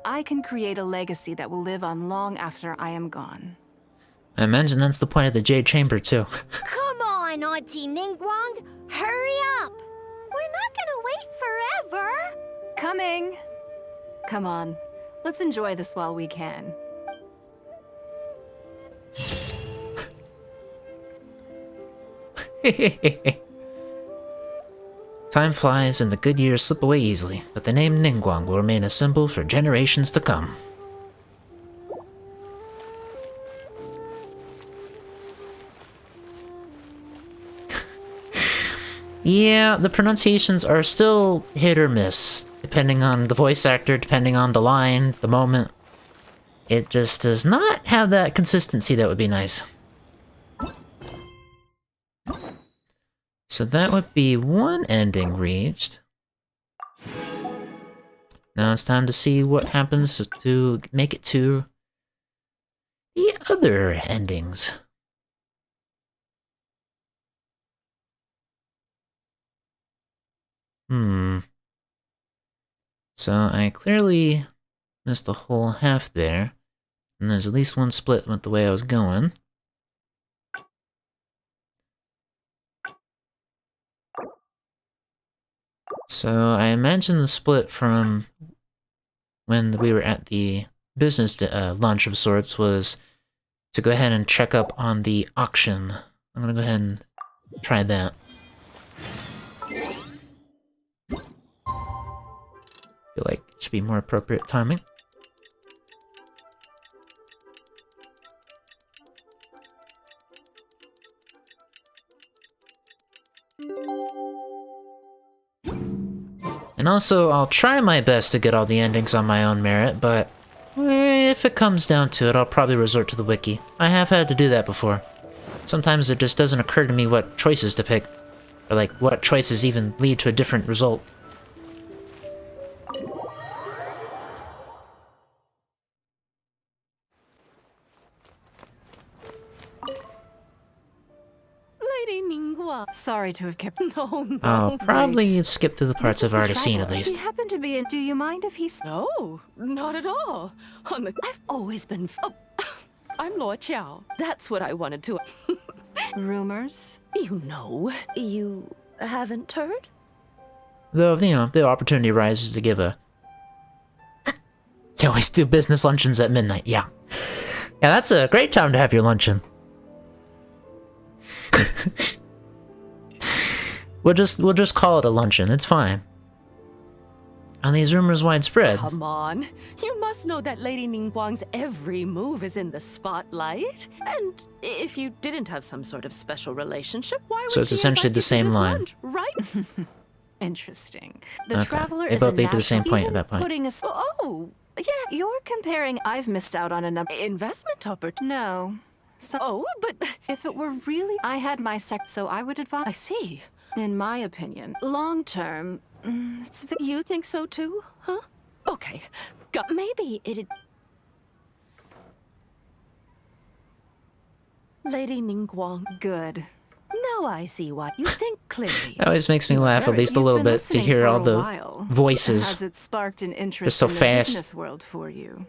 I can create a legacy that will live on long after I am gone. I imagine that's the point of the Jade Chamber, too. Come on, Auntie Ningguang! Hurry up! We're not gonna wait forever. Coming! Come on, let's enjoy this while we can. Time flies and the good years slip away easily, but the name Ningguang will remain a symbol for generations to come. Yeah, the pronunciations are still hit or miss, depending on the voice actor, depending on the line, the moment. It just does not have that consistency that would be nice. So that would be one ending reached. Now it's time to see what happens to make it to the other endings. So I clearly missed a whole half there. And there's at least one split with the way I was going. So I imagine the split from when we were at the business lunch of sorts was to go ahead and check up on the auction. I'm gonna go ahead and try that. Feel like it should be more appropriate timing. And also, I'll try my best to get all the endings on my own merit, but if it comes down to it, I'll probably resort to the wiki. I have had to do that before. Sometimes it just doesn't occur to me what choices to pick, or like what choices even lead to a different result. Lady Ningguang. Sorry to have kept. No. I'll probably wait. skip through the parts This is I've the already seen at trouble. least. He happened to be in. Do you mind if he's. No, not at all. I've always been. I'm Lord Qiao. That's what I wanted to. Rumors? You know, you haven't heard? Though, you know, if the opportunity arises to give a... You always do business luncheons at midnight, yeah. Yeah, that's a great time to have your luncheon. We'll just call it a luncheon, it's fine. Are these rumors widespread? Come on. You must know that Lady Ningguang's every move is in the spotlight. And if you didn't have some sort of special relationship, why would So it's she essentially invite the you to same this line. lunch, right? Interesting. The Okay. Traveler They is both a lead to the same national- point at even that point. Putting a... Oh, yeah. You're comparing... I've missed out on a number... Investment opportunity. No. So, Oh, but if it were really... I had my so I would advise... I see. In my opinion, long term, it's... You think so too, huh? Okay. Maybe it'd... Lady Ningguang. Good. Now I see what you think clearly. It always makes me laugh at least a You've little been bit to listening hear for all a the while. voices. Has it sparked an interest so in the fast. business world for you?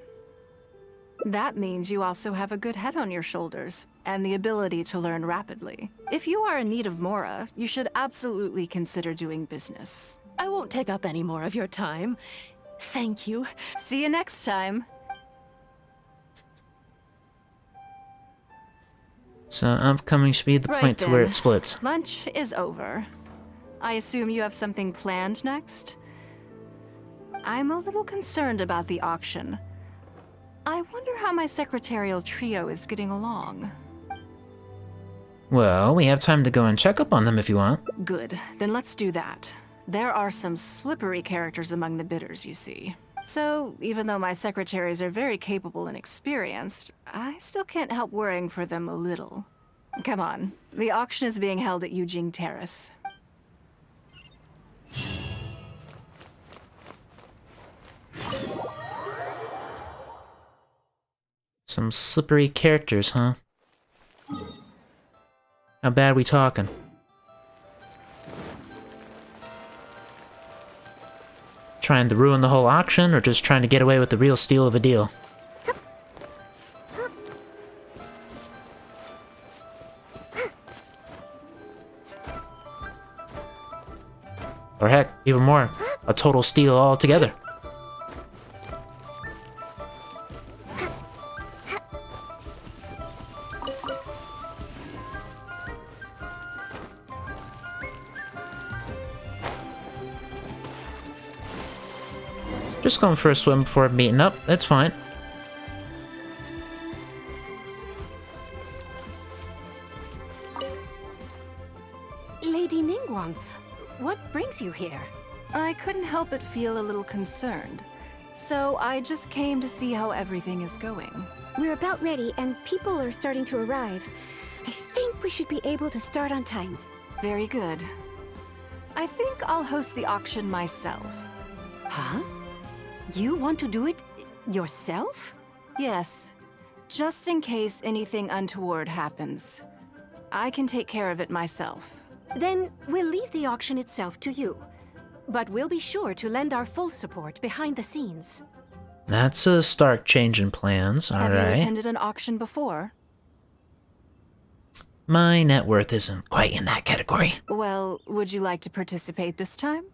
That means you also have a good head on your shoulders and the ability to learn rapidly. If you are in need of Mora, you should absolutely consider doing business. I won't take up any more of your time. Thank you. See you next time. So upcoming should be the Right point to where then. it splits. Lunch is over. I assume you have something planned next? I'm a little concerned about the auction. I wonder how my secretarial trio is getting along. Well, we have time to go and check up on them if you want. Good, then let's do that. There are some slippery characters among the bidders, you see. So, even though my secretaries are very capable and experienced, I still can't help worrying for them a little. Come on, the auction is being held at Yujing Terrace. Some slippery characters, huh? How bad we talking? Trying to ruin the whole auction, or just trying to get away with the real steal of a deal? Or heck, even more, a total steal altogether. Just going for a swim before meeting up, that's fine. Lady Ningguang, what brings you here? I couldn't help but feel a little concerned. So I just came to see how everything is going. We're about ready, and people are starting to arrive. I think we should be able to start on time. Very good. I think I'll host the auction myself. Huh? You want to do it yourself? Yes, just in case anything untoward happens. I can take care of it myself. Then we'll leave the auction itself to you. But we'll be sure to lend our full support behind the scenes. That's a stark change in plans, Have you alright. attended an auction before? My net worth isn't quite in that category. Well, would you like to participate this time?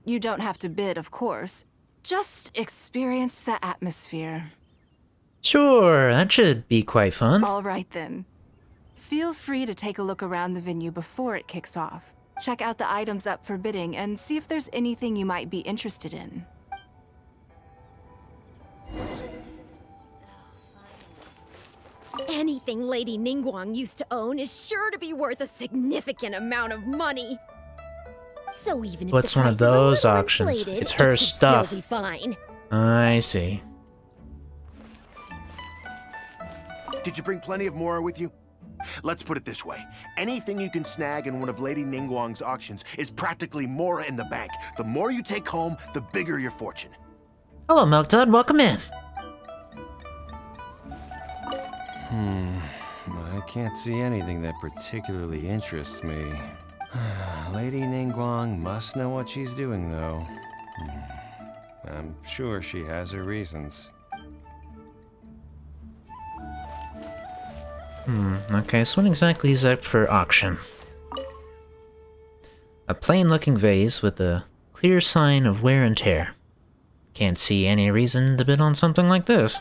You don't have to bid, of course. Just experience the atmosphere. Sure, that should be quite fun. All right then. Feel free to take a look around the venue before it kicks off. Check out the items up for bidding and see if there's anything you might be interested in. Anything Lady Ningguang used to own is sure to be worth a significant amount of money. So even if What's the one of price is a those little auctions? inflated, It's her it should stuff. Still be fine. I see. Did you bring plenty of Mora with you? Let's put it this way. Anything you can snag in one of Lady Ningguang's auctions is practically Mora in the bank. The more you take home, the bigger your fortune. Hello, Milk Dud. Welcome in. I can't see anything that particularly interests me. Lady Ningguang must know what she's doing, though. I'm sure she has her reasons. Okay, so what exactly is up for auction? A plain-looking vase with a clear sign of wear and tear. Can't see any reason to bid on something like this.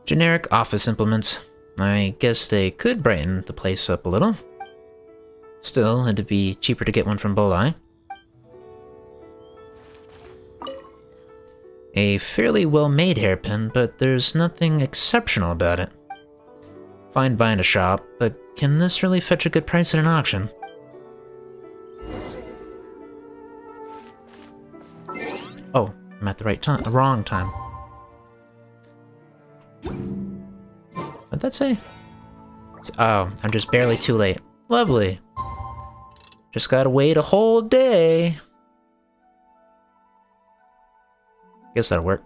Generic office implements. I guess they could brighten the place up a little. Still, it'd be cheaper to get one from Bolai. A fairly well-made hairpin, but there's nothing exceptional about it. Fine buy in a shop, but can this really fetch a good price at an auction? Oh, I'm at the right time. The wrong time. What'd that say? Oh, I'm just barely too late. Lovely. Just gotta wait a whole day. Guess that'll work.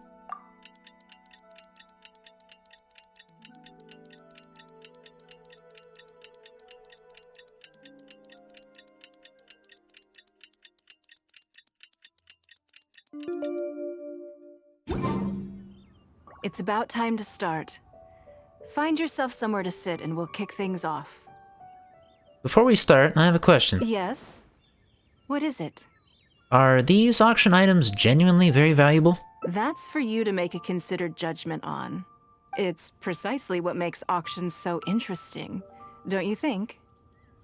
It's about time to start. Find yourself somewhere to sit and we'll kick things off. Before we start, I have a question. Yes? What is it? Are these auction items genuinely very valuable? That's for you to make a considered judgment on. It's precisely what makes auctions so interesting, don't you think?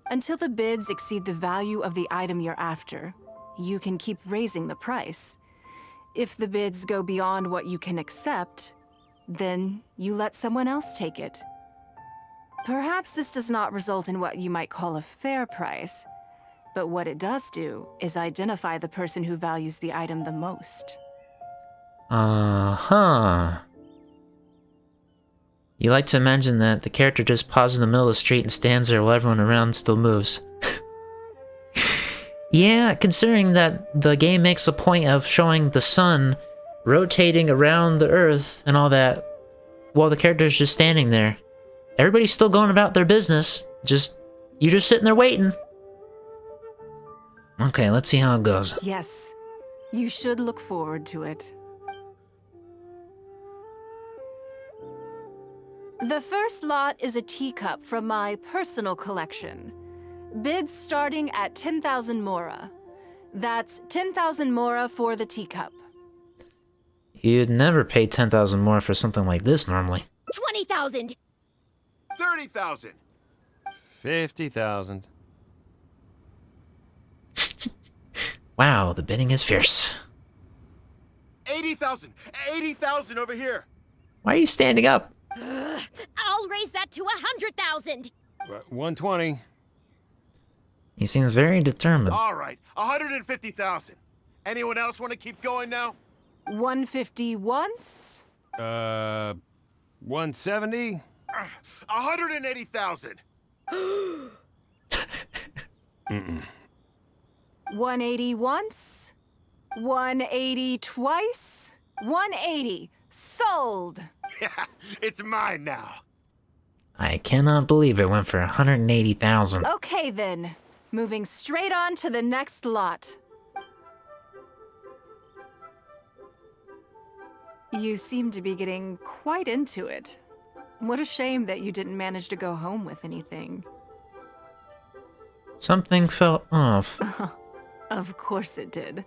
Until the bids exceed the value of the item you're after, you can keep raising the price. If the bids go beyond what you can accept, then you let someone else take it. Perhaps this does not result in what you might call a fair price, but what it does do is identify the person who values the item the most. Uh-huh. You like to imagine that the character just pauses in the middle of the street and stands there while everyone around still moves. Yeah, considering that the game makes a point of showing the sun rotating around the Earth and all that, while the character's just standing there. Everybody's still going about their business, you're just sitting there waiting. Okay, let's see how it goes. Yes, you should look forward to it. The first lot is a teacup from my personal collection. Bids starting at 10,000 Mora. That's 10,000 Mora for the teacup. You'd never pay 10,000 more for something like this normally. 20,000. 30,000. 50,000. Wow, the bidding is fierce. 80,000. 80,000 over here. Why are you standing up? I'll raise that to 100,000. 120. He seems very determined. All right, 150,000. Anyone else want to keep going now? 150 once? 170? 180,000. 180 once? 180 twice? 180. Sold! It's mine now. I cannot believe it went for 180,000. Okay then. Moving straight on to the next lot. You seem to be getting quite into it. What a shame that you didn't manage to go home with anything. Something felt off. Of course it did.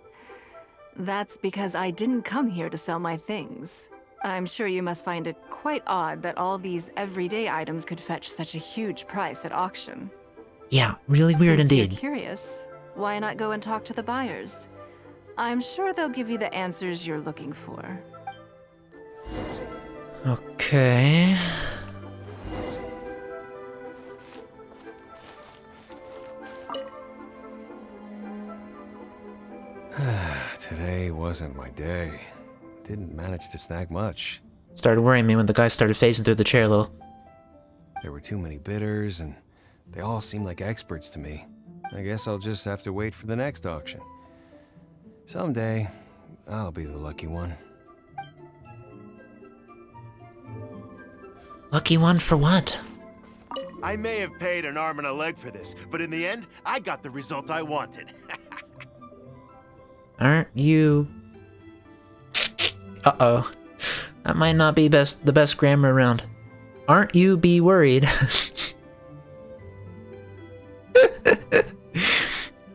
That's because I didn't come here to sell my things. I'm sure you must find it quite odd that all these everyday items could fetch such a huge price at auction. Yeah, really weird Since indeed. You're curious, why not go and talk to the buyers? I'm sure they'll give you the answers you're looking for. Okay. Today wasn't my day. Didn't manage to snag much. Started worrying me when the guy started phasing through the chair a little. There were too many bidders, and they all seemed like experts to me. I guess I'll just have to wait for the next auction. Someday, I'll be the lucky one. Lucky one for what? I may have paid an arm and a leg for this, but in the end, I got the result I wanted. Aren't you... Uh-oh. That might not be the best grammar around. Aren't you be worried?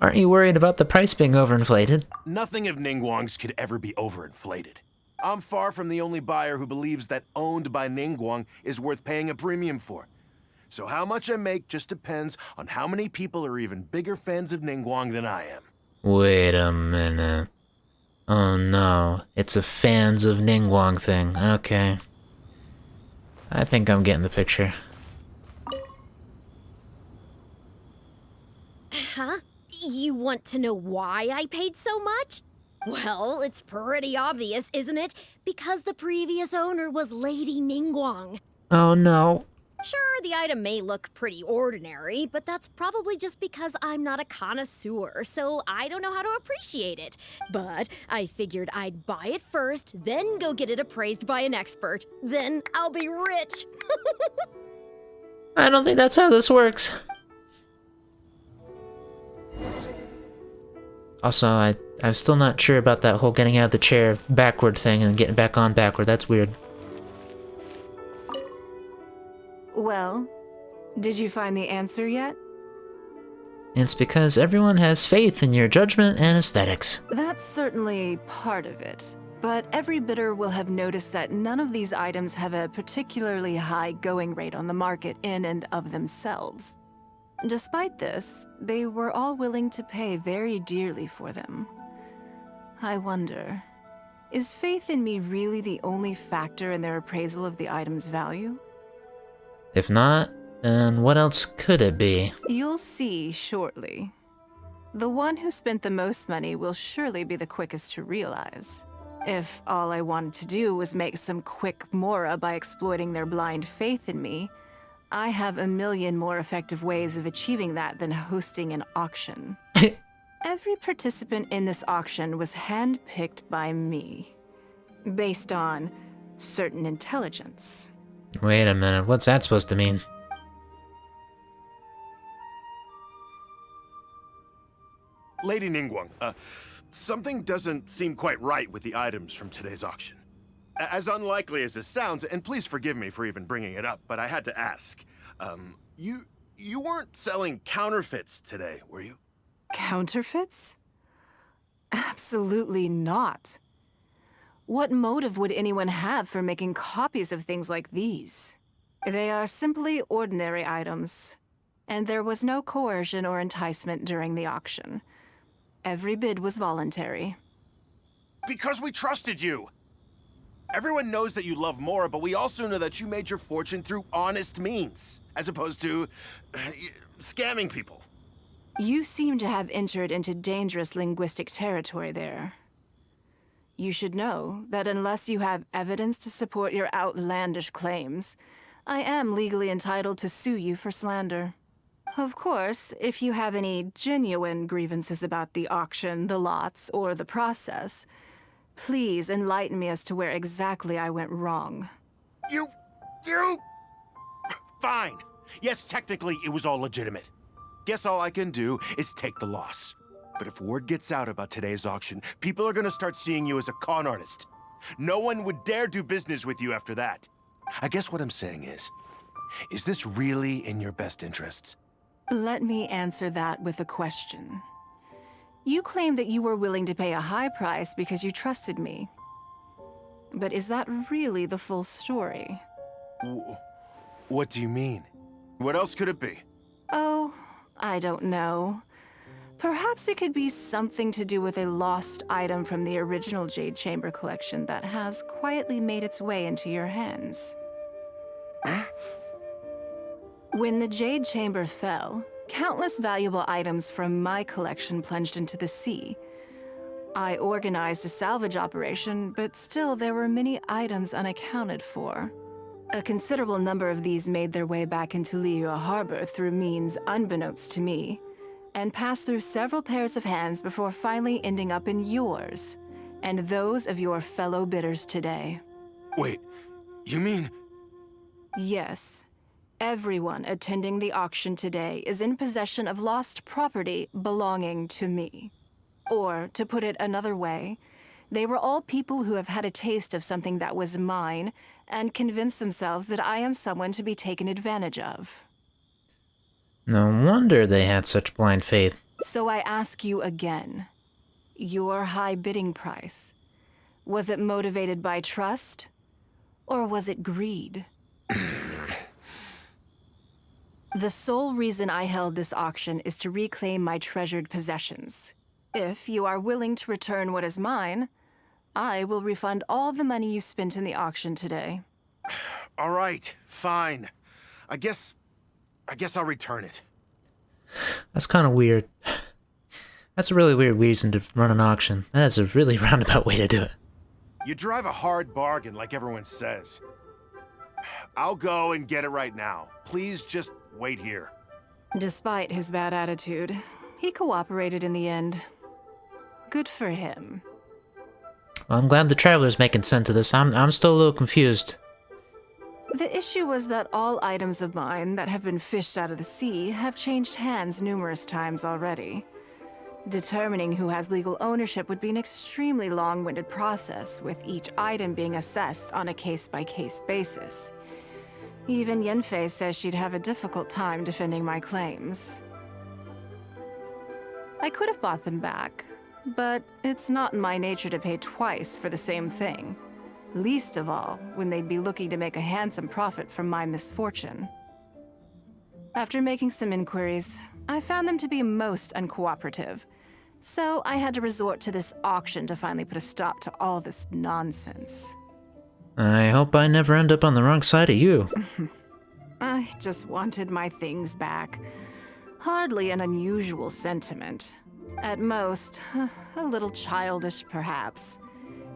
Aren't you worried about the price being overinflated? Nothing of Ningguang's could ever be overinflated. I'm far from the only buyer who believes that owned by Ningguang is worth paying a premium for. So how much I make just depends on how many people are even bigger fans of Ningguang than I am. Wait a minute. Oh no, it's a fans of Ningguang thing. Okay. I think I'm getting the picture. Huh? You want to know why I paid so much? Well, it's pretty obvious, isn't it? Because the previous owner was Lady Ningguang. Oh no. Sure, the item may look pretty ordinary, but that's probably just because I'm not a connoisseur, so I don't know how to appreciate it. But I figured I'd buy it first, then go get it appraised by an expert. Then I'll be rich. I don't think that's how this works. Also, I'm still not sure about that whole getting out of the chair backward thing and getting back on backward. That's weird. Well, did you find the answer yet? It's because everyone has faith in your judgment and aesthetics. That's certainly part of it. But every bidder will have noticed that none of these items have a particularly high going rate on the market in and of themselves. Despite this, they were all willing to pay very dearly for them. I wonder, is faith in me really the only factor in their appraisal of the item's value? If not, then what else could it be? You'll see shortly. The one who spent the most money will surely be the quickest to realize. If all I wanted to do was make some quick mora by exploiting their blind faith in me, I have a million more effective ways of achieving that than hosting an auction. Every participant in this auction was handpicked by me, based on certain intelligence. Wait a minute, what's that supposed to mean? Lady Ningguang, something doesn't seem quite right with the items from today's auction. As unlikely as this sounds, and please forgive me for even bringing it up, but I had to ask. You weren't selling counterfeits today, were you? Counterfeits? Absolutely not. What motive would anyone have for making copies of things like these? They are simply ordinary items, and there was no coercion or enticement during the auction. Every bid was voluntary. Because we trusted you! Everyone knows that you love Mora, but we also know that you made your fortune through honest means, as opposed to scamming people. You seem to have entered into dangerous linguistic territory there. You should know that unless you have evidence to support your outlandish claims, I am legally entitled to sue you for slander. Of course, if you have any genuine grievances about the auction, the lots, or the process, please enlighten me as to where exactly I went wrong. You... Fine. Yes, technically it was all legitimate. Guess all I can do is take the loss. But if word gets out about today's auction, people are gonna start seeing you as a con artist. No one would dare do business with you after that. I guess what I'm saying is this really in your best interests? Let me answer that with a question. You claim that you were willing to pay a high price because you trusted me. But is that really the full story? What do you mean? What else could it be? Oh, I don't know. Perhaps it could be something to do with a lost item from the original Jade Chamber collection that has quietly made its way into your hands. When the Jade Chamber fell, countless valuable items from my collection plunged into the sea. I organized a salvage operation, but still there were many items unaccounted for. A considerable number of these made their way back into Liyue Harbor through means unbeknownst to me, and passed through several pairs of hands before finally ending up in yours, and those of your fellow bidders today. Wait, you mean... Yes. Everyone attending the auction today is in possession of lost property belonging to me. Or, to put it another way, they were all people who have had a taste of something that was mine and convinced themselves that I am someone to be taken advantage of. No wonder they had such blind faith. So I ask you again, your high bidding price, was it motivated by trust, or was it greed? The sole reason I held this auction is to reclaim my treasured possessions. If you are willing to return what is mine, I will refund all the money you spent in the auction today. All right, fine. I guess I'll return it. That's kind of weird. That's a really weird reason to run an auction. That's a really roundabout way to do it. You drive a hard bargain, like everyone says. I'll go and get it right now. Please just wait here. Despite his bad attitude, he cooperated in the end. Good for him. Well, I'm glad the Traveler's making sense of this. I'm still a little confused. The issue was that all items of mine that have been fished out of the sea have changed hands numerous times already. Determining who has legal ownership would be an extremely long-winded process, with each item being assessed on a case-by-case basis. Even Yenfei says she'd have a difficult time defending my claims. I could have bought them back, but it's not in my nature to pay twice for the same thing. Least of all, when they'd be looking to make a handsome profit from my misfortune. After making some inquiries, I found them to be most uncooperative, so I had to resort to this auction to finally put a stop to all this nonsense. I hope I never end up on the wrong side of you. I just wanted my things back. Hardly an unusual sentiment. At most, a little childish perhaps.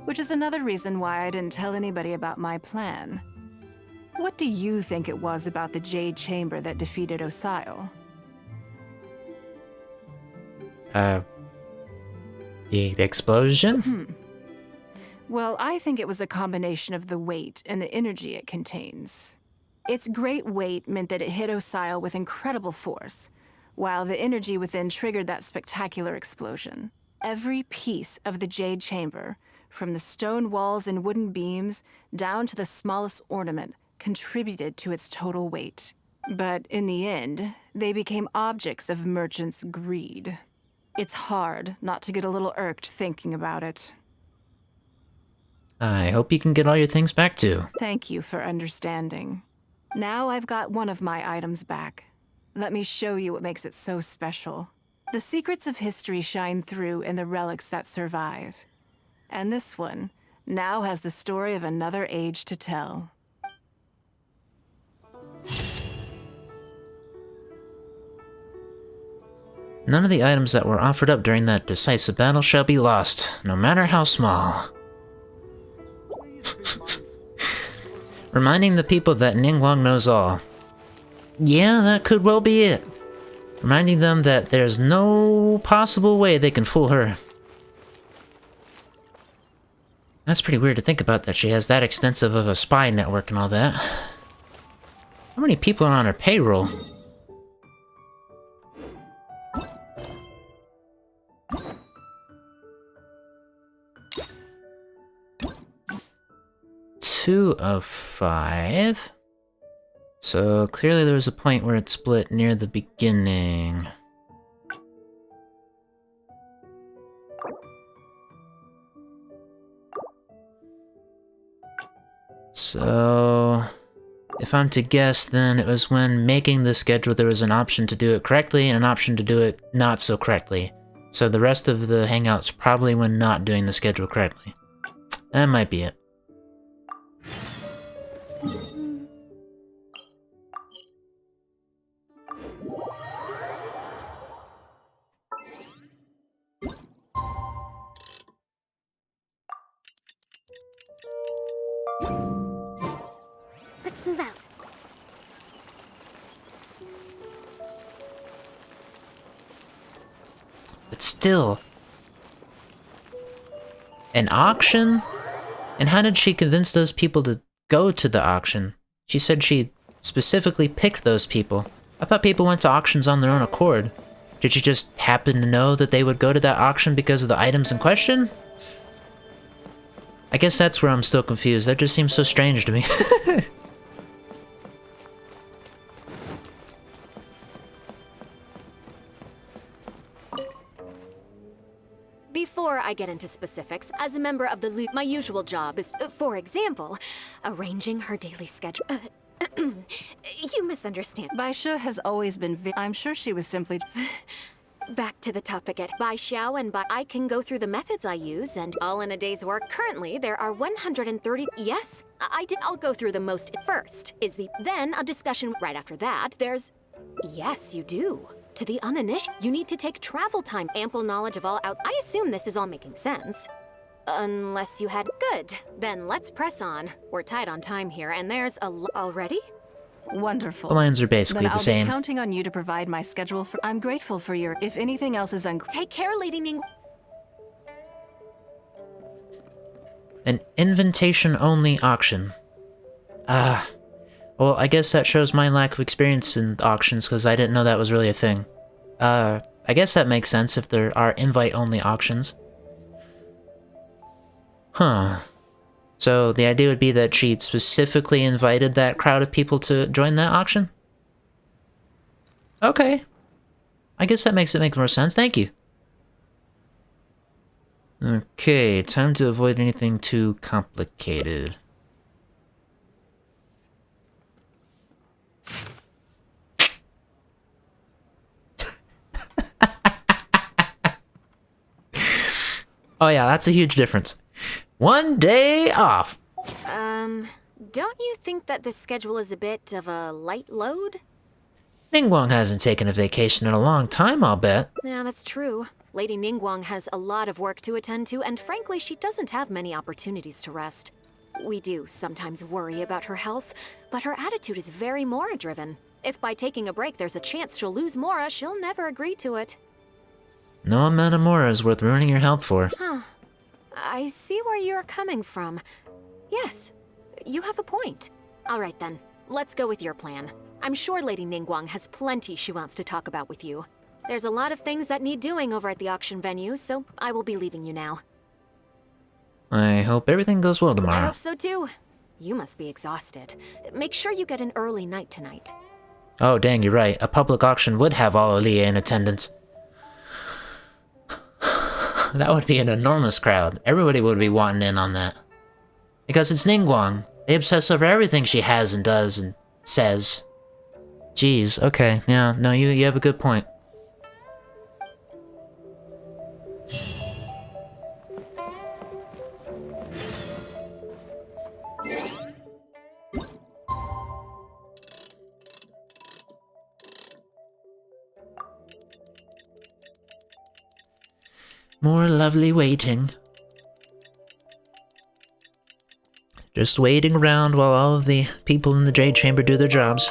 Which is another reason why I didn't tell anybody about my plan. What do you think it was about the Jade Chamber that defeated Osile? The explosion? Well, I think it was a combination of the weight and the energy it contains. Its great weight meant that it hit Osile with incredible force, while the energy within triggered that spectacular explosion. Every piece of the Jade Chamber, from the stone walls and wooden beams down to the smallest ornament, contributed to its total weight. But in the end, they became objects of merchants' greed. It's hard not to get a little irked thinking about it. I hope you can get all your things back too. Thank you for understanding. Now I've got one of my items back. Let me show you what makes it so special. The secrets of history shine through in the relics that survive. And this one now has the story of another age to tell. None of the items that were offered up during that decisive battle shall be lost, no matter how small. Reminding the people that Ningguang knows all. Yeah, that could well be it. Reminding them that there's no possible way they can fool her. That's pretty weird to think about, that she has that extensive of a spy network and all that. How many people are on her payroll? Two of 5. So clearly there was a point where it split near the beginning. So if I'm to guess, then it was when making the schedule there was an option to do it correctly and an option to do it not so correctly. So the rest of the hangouts probably when not doing the schedule correctly. That might be it. Let's move out. But still... An auction? And how did she convince those people to go to the auction? She said she specifically picked those people. I thought people went to auctions on their own accord. Did she just happen to know that they would go to that auction because of the items in question? I guess that's where I'm still confused. That just seems so strange to me. Before I get into specifics, as a member of the loot, my usual job is, for example, arranging her daily schedule. You misunderstand. Baisha has always been I'm sure she was simply... Back to the topic at Bai Xiao and Bai... I can go through the methods I use and all in a day's work. Currently, there are 130... Yes, I'll go through the most. First is the... Then a discussion. Right after that, there's... Yes, you do. To the uninitiated, you need to take travel time, ample knowledge of all out... I assume this is all making sense. Unless you had... Good. Then let's press on. We're tight on time here, and there's a... Already? Wonderful. The lines are basically then the same. I'll be counting on you to provide my schedule for... I'm grateful for your... If anything else is unclear... Take care, Lady Ning... An invitation-only auction. Well, I guess that shows my lack of experience in auctions, because I didn't know that was really a thing. I guess that makes sense if there are invite-only auctions. Huh. So the idea would be that she specifically invited that crowd of people to join that auction? Okay. I guess that makes it make more sense. Thank you. Okay, time to avoid anything too complicated. Oh yeah, that's a huge difference. 1 day off! Don't you think that this schedule is a bit of a light load? Ningguang hasn't taken a vacation in a long time, I'll bet. Yeah, that's true. Lady Ningguang has a lot of work to attend to, and frankly, she doesn't have many opportunities to rest. We do sometimes worry about her health, but her attitude is very Mora-driven. If by taking a break there's a chance she'll lose Mora, she'll never agree to it. No amount of Mora is worth ruining your health for. Huh. I see where you're coming from. Yes, you have a point. All right then, let's go with your plan. I'm sure Lady Ningguang has plenty she wants to talk about with you. There's a lot of things that need doing over at the auction venue, so I will be leaving you now. I hope everything goes well I tomorrow. hope so too. You must be exhausted. Make sure you get an early night tonight. Oh dang, you're right. A public auction would have all Aaliyah in attendance. That would be an enormous crowd. Everybody would be wanting in on that. Because it's Ningguang. They obsess over everything she has and does and says. Jeez, okay, yeah, no, you have a good point. More lovely waiting. Just waiting around while all of the people in the Jade Chamber do their jobs.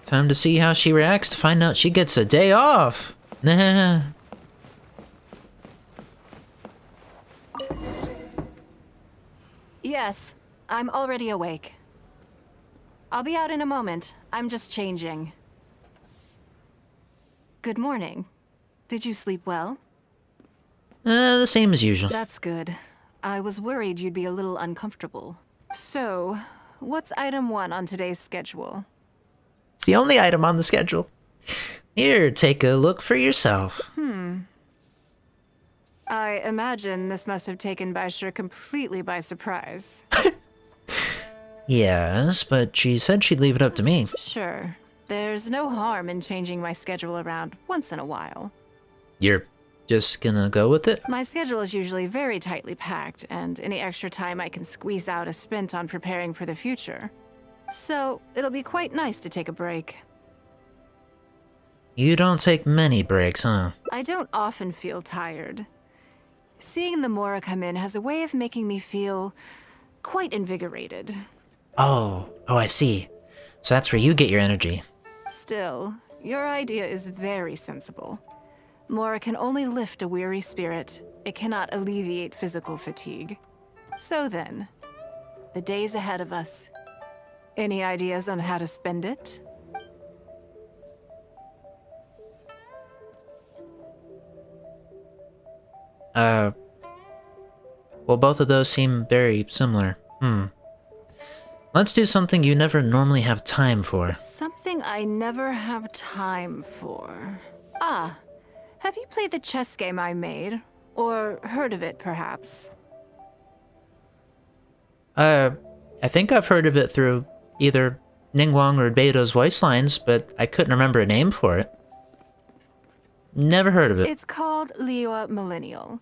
Time to see how she reacts to find out she gets a day off. Nah. Yes, I'm already awake. I'll be out in a moment. I'm just changing. Good morning. Did you sleep well? The same as usual. That's good. I was worried you'd be a little uncomfortable. So, what's item 1 on today's schedule? It's the only item on the schedule. Here, take a look for yourself. I imagine this must have taken Baisha completely by surprise. Yes, but she said she'd leave it up to me. Sure. There's no harm in changing my schedule around once in a while. You're just gonna go with it? My schedule is usually very tightly packed, and any extra time I can squeeze out is spent on preparing for the future. So, it'll be quite nice to take a break. You don't take many breaks, huh? I don't often feel tired. Seeing the Mora come in has a way of making me feel quite invigorated. Oh, I see. So that's where you get your energy. Still, your idea is very sensible. Mora can only lift a weary spirit. It cannot alleviate physical fatigue. So then, the days ahead of us. Any ideas on how to spend it? Well, both of those seem very similar. Let's do something you never normally have time for. Something I never have time for. Ah, have you played the chess game I made? Or heard of it, perhaps? I think I've heard of it through either Ningguang or Beto's voice lines, but I couldn't remember a name for it. Never heard of it. It's called Liyue Millennial,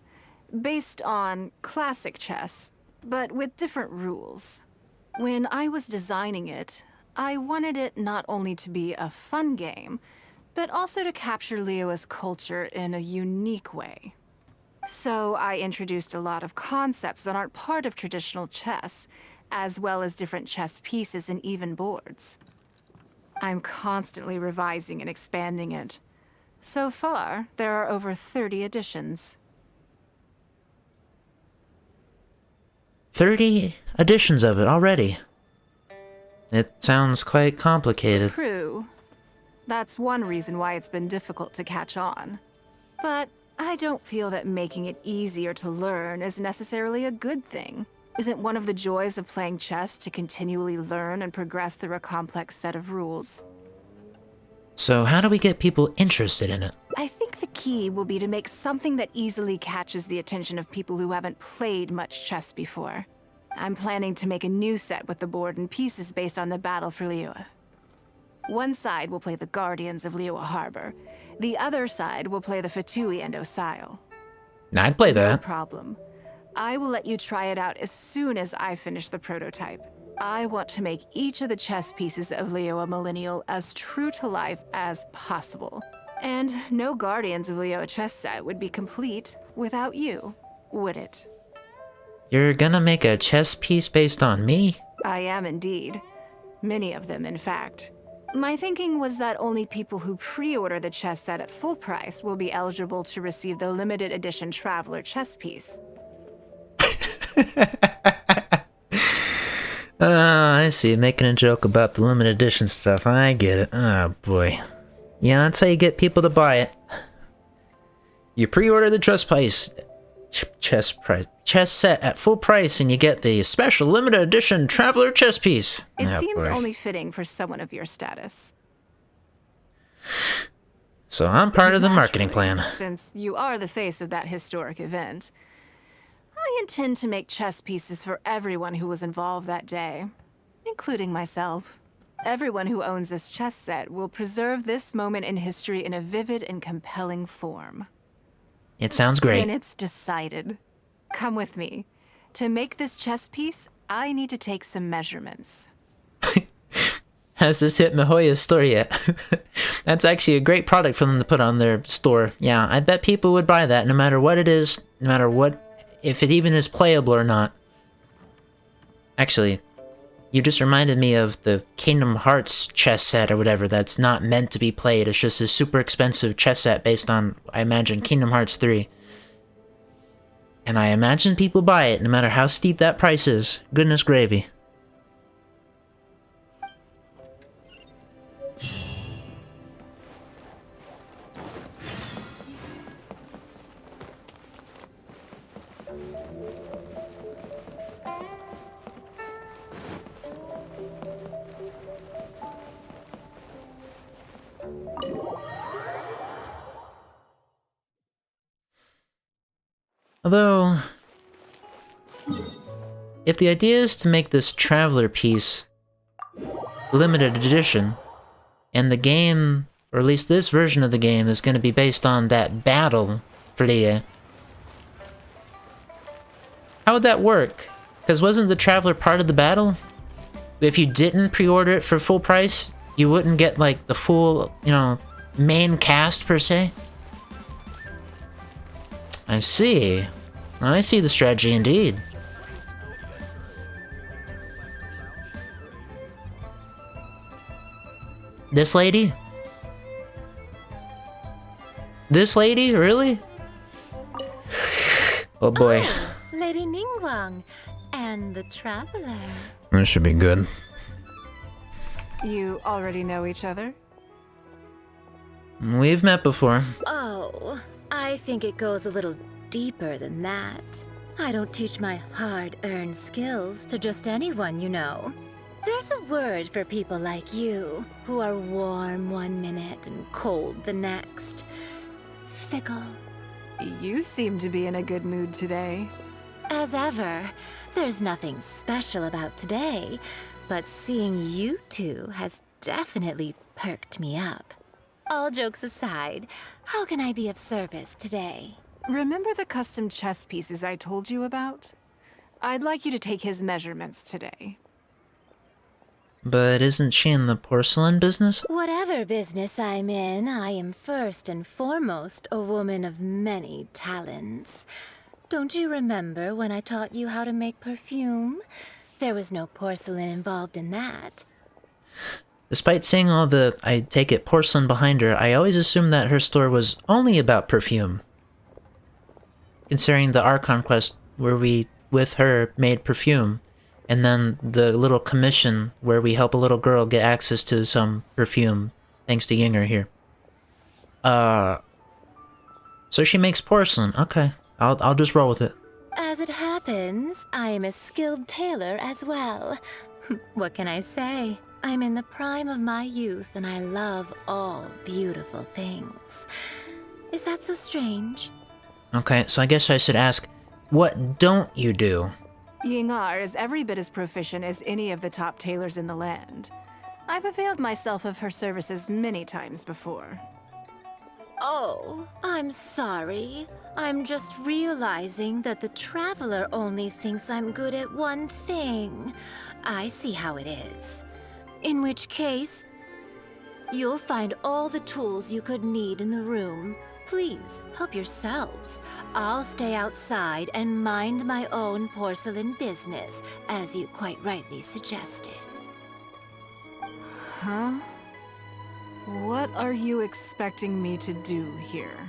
based on classic chess, but with different rules. When I was designing it, I wanted it not only to be a fun game, but also to capture Liyue's culture in a unique way. So I introduced a lot of concepts that aren't part of traditional chess, as well as different chess pieces and even boards. I'm constantly revising and expanding it. So far, there are over 30 editions. 30 editions of it already. It sounds quite complicated. True. That's one reason why it's been difficult to catch on. But I don't feel that making it easier to learn is necessarily a good thing. Isn't one of the joys of playing chess to continually learn and progress through a complex set of rules? So how do we get people interested in it? I think the key will be to make something that easily catches the attention of people who haven't played much chess before. I'm planning to make a new set with the board and pieces based on the battle for Liyue. One side will play the Guardians of Liyue Harbor. The other side will play the Fatui and Osile. I'd play No that. problem. I will let you try it out as soon as I finish the prototype. I want to make each of the chess pieces of Liyue Millennial as true to life as possible. And no Guardians of Liyue chess set would be complete without you, would it? You're gonna make a chess piece based on me? I am indeed. Many of them, in fact. My thinking was that only people who pre-order the chess set at full price will be eligible to receive the limited edition Traveler chess piece. I see. Making a joke about the limited edition stuff. I get it. Oh, boy. Yeah, that's how you get people to buy it. You pre-order the chess set at full price, and you get the special limited edition Traveler chess piece. It Oh, seems boy. only fitting for someone of your status. So I'm part of the marketing Naturally, plan. Since you are the face of that historic event, I intend to make chess pieces for everyone who was involved that day, including myself. Everyone who owns this chess set will preserve this moment in history in a vivid and compelling form. It sounds great. Then it's decided. Come with me. To make this chess piece, I need to take some measurements. Has this hit Mihoya's store yet? That's actually a great product for them to put on their store. Yeah, I bet people would buy that no matter what it is, no matter what, if it even is playable or not. Actually, you just reminded me of the Kingdom Hearts chess set or whatever that's not meant to be played. It's just a super expensive chess set based on, I imagine, Kingdom Hearts 3. And I imagine people buy it no matter how steep that price is. Goodness gravy. Although, if the idea is to make this Traveler piece limited edition, and the game, or at least this version of the game, is going to be based on that battle for the... How would that work? Because wasn't the Traveler part of the battle? If you didn't pre-order it for full price, you wouldn't get, like, the full, you know, main cast, per se? I see. I see the strategy indeed. This lady? This lady? Really? Oh boy. Oh, Lady Ningguang and the Traveler. This should be good. You already know each other? We've met before. Oh, I think it goes a little deeper than that. I don't teach my hard-earned skills to just anyone, you know. There's a word for people like you, who are warm one minute and cold the next. Fickle. You seem to be in a good mood today. As ever, there's nothing special about today, but seeing you two has definitely perked me up. All jokes aside, how can I be of service today? Remember the custom chess pieces I told you about? I'd like you to take his measurements today. But isn't she in the porcelain business? Whatever business I'm in, I am first and foremost a woman of many talents. Don't you remember when I taught you how to make perfume? There was no porcelain involved in that. Despite seeing all the, I take it, porcelain behind her, I always assumed that her store was only about perfume. Considering the Archon quest where we, with her, made perfume, and then the little commission where we help a little girl get access to some perfume, thanks to Yinger here. So she makes porcelain. Okay, I'll just roll with it. As it happens, I am a skilled tailor as well. What can I say? I'm in the prime of my youth and I love all beautiful things. Is that so strange? Okay, so I guess I should ask, what don't you do? Yingar is every bit as proficient as any of the top tailors in the land. I've availed myself of her services many times before. Oh, I'm sorry. I'm just realizing that the Traveler only thinks I'm good at one thing. I see how it is. In which case, you'll find all the tools you could need in the room. Please, help yourselves. I'll stay outside and mind my own porcelain business, as you quite rightly suggested. Huh? What are you expecting me to do here?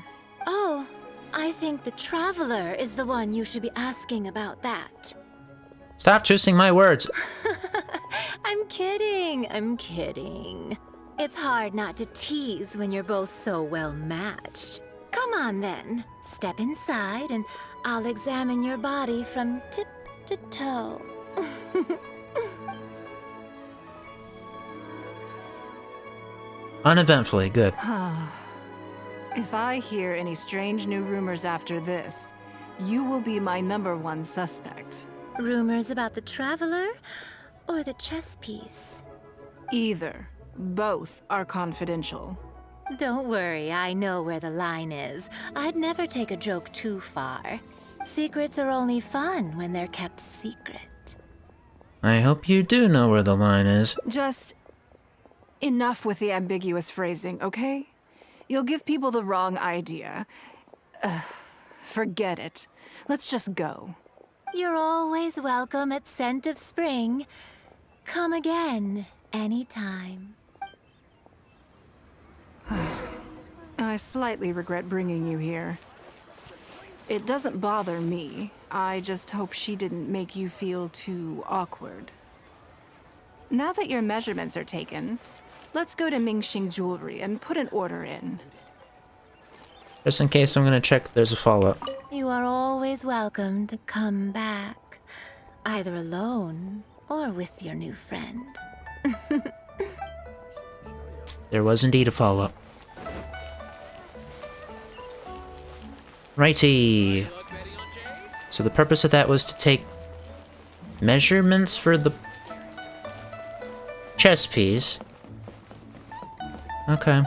Oh, I think the Traveler is the one you should be asking about that. Stop twisting my words. I'm kidding. It's hard not to tease when you're both so well matched. Come on then, step inside and I'll examine your body from tip to toe. Uneventfully, good. If I hear any strange new rumors after this, you will be my #1 suspect. Rumors about the Traveler or the chess piece? Either. Both are confidential. Don't worry, I know where the line is. I'd never take a joke too far. Secrets are only fun when they're kept secret. I hope you do know where the line is. Just enough with the ambiguous phrasing, okay? You'll give people the wrong idea. Forget it. Let's just go. You're always welcome at Scent of Spring. Come again, anytime. I slightly regret bringing you here. It doesn't bother me. I just hope she didn't make you feel too awkward. Now that your measurements are taken, let's go to Mingxing Jewelry and put an order in. Just in case, I'm gonna check if there's a follow-up. You are always welcome to come back, either alone or with your new friend. There was indeed a follow-up. Righty. So the purpose of that was to take measurements for the chess piece. Okay.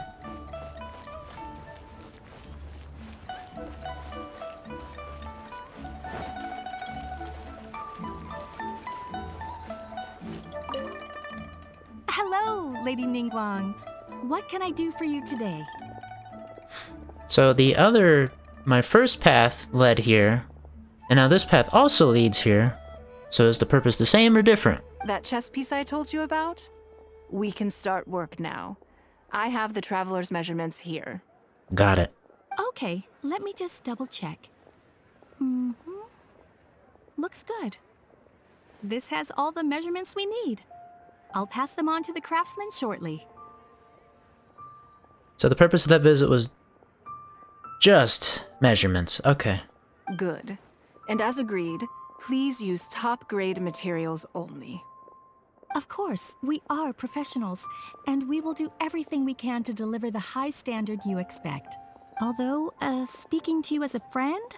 Hello, Lady Ningguang. What can I do for you today? So my first path led here, and now this path also leads here. So is the purpose the same or different? That chess piece I told you about? We can start work now. I have the traveler's measurements here. Got it. Okay, let me just double check. Looks good. This has all the measurements we need. I'll pass them on to the craftsman shortly. So the purpose of that visit was just measurements. Okay. Good. And as agreed, please use top-grade materials only. Of course, we are professionals, and we will do everything we can to deliver the high standard you expect. Although, speaking to you as a friend,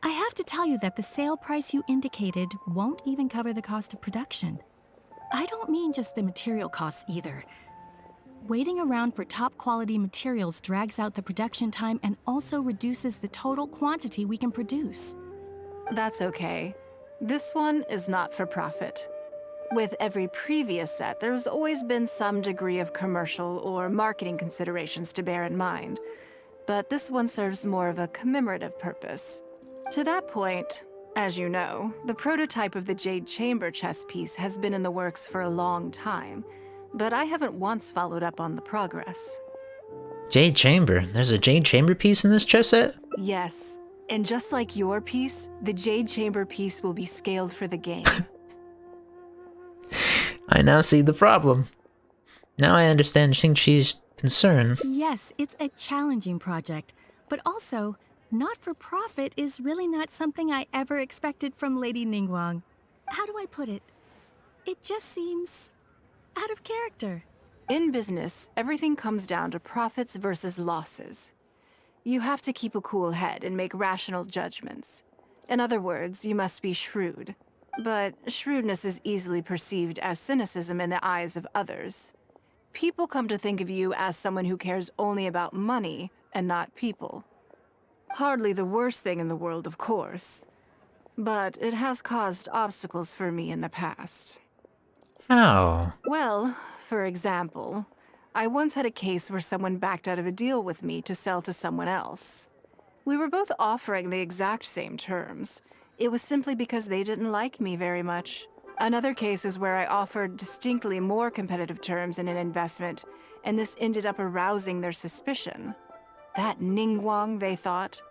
I have to tell you that the sale price you indicated won't even cover the cost of production. I don't mean just the material costs either. Waiting around for top-quality materials drags out the production time and also reduces the total quantity we can produce. That's okay. This one is not for profit. With every previous set, there's always been some degree of commercial or marketing considerations to bear in mind. But this one serves more of a commemorative purpose. To that point, as you know, the prototype of the Jade Chamber chess piece has been in the works for a long time, but I haven't once followed up on the progress. Jade Chamber? There's a Jade Chamber piece in this chess set? Yes, and just like your piece, the Jade Chamber piece will be scaled for the game. I now see the problem. Now I understand Xingqi's concern. Yes, it's a challenging project, but also, not-for-profit is really not something I ever expected from Lady Ningguang. How do I put it? It just seems out of character. In business, everything comes down to profits versus losses. You have to keep a cool head and make rational judgments. In other words, you must be shrewd. But shrewdness is easily perceived as cynicism in the eyes of others. People come to think of you as someone who cares only about money and not people. Hardly the worst thing in the world, of course. But it has caused obstacles for me in the past. How? Well, for example, I once had a case where someone backed out of a deal with me to sell to someone else. We were both offering the exact same terms. It was simply because they didn't like me very much. Another case is where I offered distinctly more competitive terms in an investment, and this ended up arousing their suspicion. That Ningguang, they thought.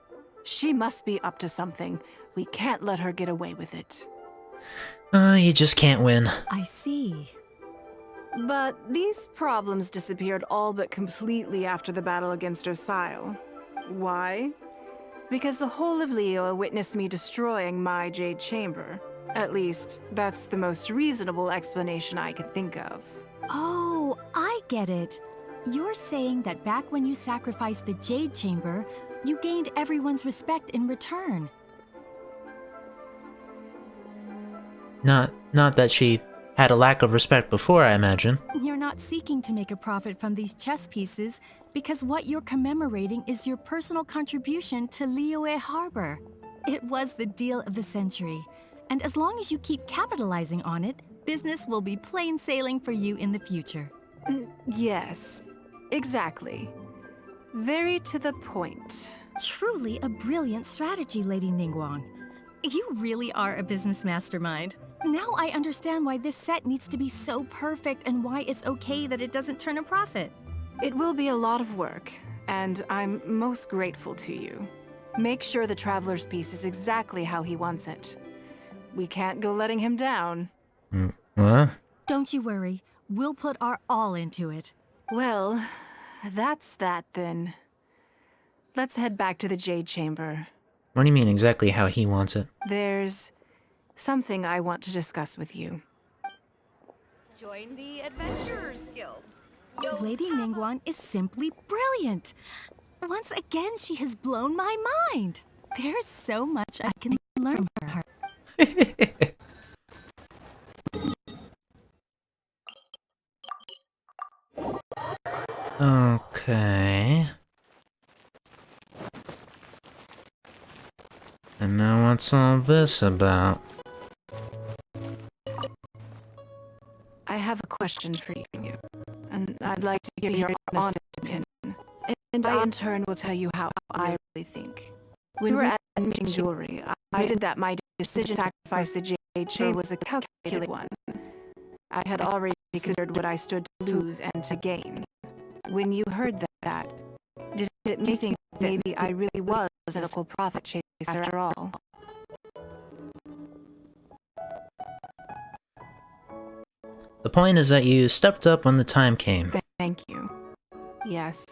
She must be up to something. We can't let her get away with it. You just can't win. I see. But these problems disappeared all but completely after the battle against Osile. Why? Because the whole of Liyue witnessed me destroying my Jade Chamber. At least, that's the most reasonable explanation I can think of. Oh, I get it. You're saying that back when you sacrificed the Jade Chamber, you gained everyone's respect in return. Not that she had a lack of respect before, I imagine. You're not seeking to make a profit from these chess pieces because what you're commemorating is your personal contribution to Liyue Harbor. It was the deal of the century, and as long as you keep capitalizing on it, business will be plain sailing for you in the future. Yes, exactly. Very to the point. Truly a brilliant strategy, Lady Ningguang. You really are a business mastermind. Now I understand why this set needs to be so perfect and why it's okay that it doesn't turn a profit. It will be a lot of work, and I'm most grateful to you. Make sure the Traveler's piece is exactly how he wants it. We can't go letting him down. What? Don't you worry. We'll put our all into it. Well, that's that then. Let's head back to the Jade Chamber. What do you mean exactly how he wants it? There's something I want to discuss with you. Join the Adventurers Guild. Lady Ningguang is simply brilliant. Once again, she has blown my mind. There's so much I can learn from her. Okay. And now what's all this about? I have a question for you, and I'd like to give your honest opinion. And I, in turn, will tell you how I really think. When we were at making jewelry, I did that my decision to sacrifice the jade chamber was a calculated one. I had already considered what I stood to lose and to gain. When you heard that, did it make you think that maybe I really was a cynical profit chaser after all? The point is that you stepped up when the time came. Thank you. Yes.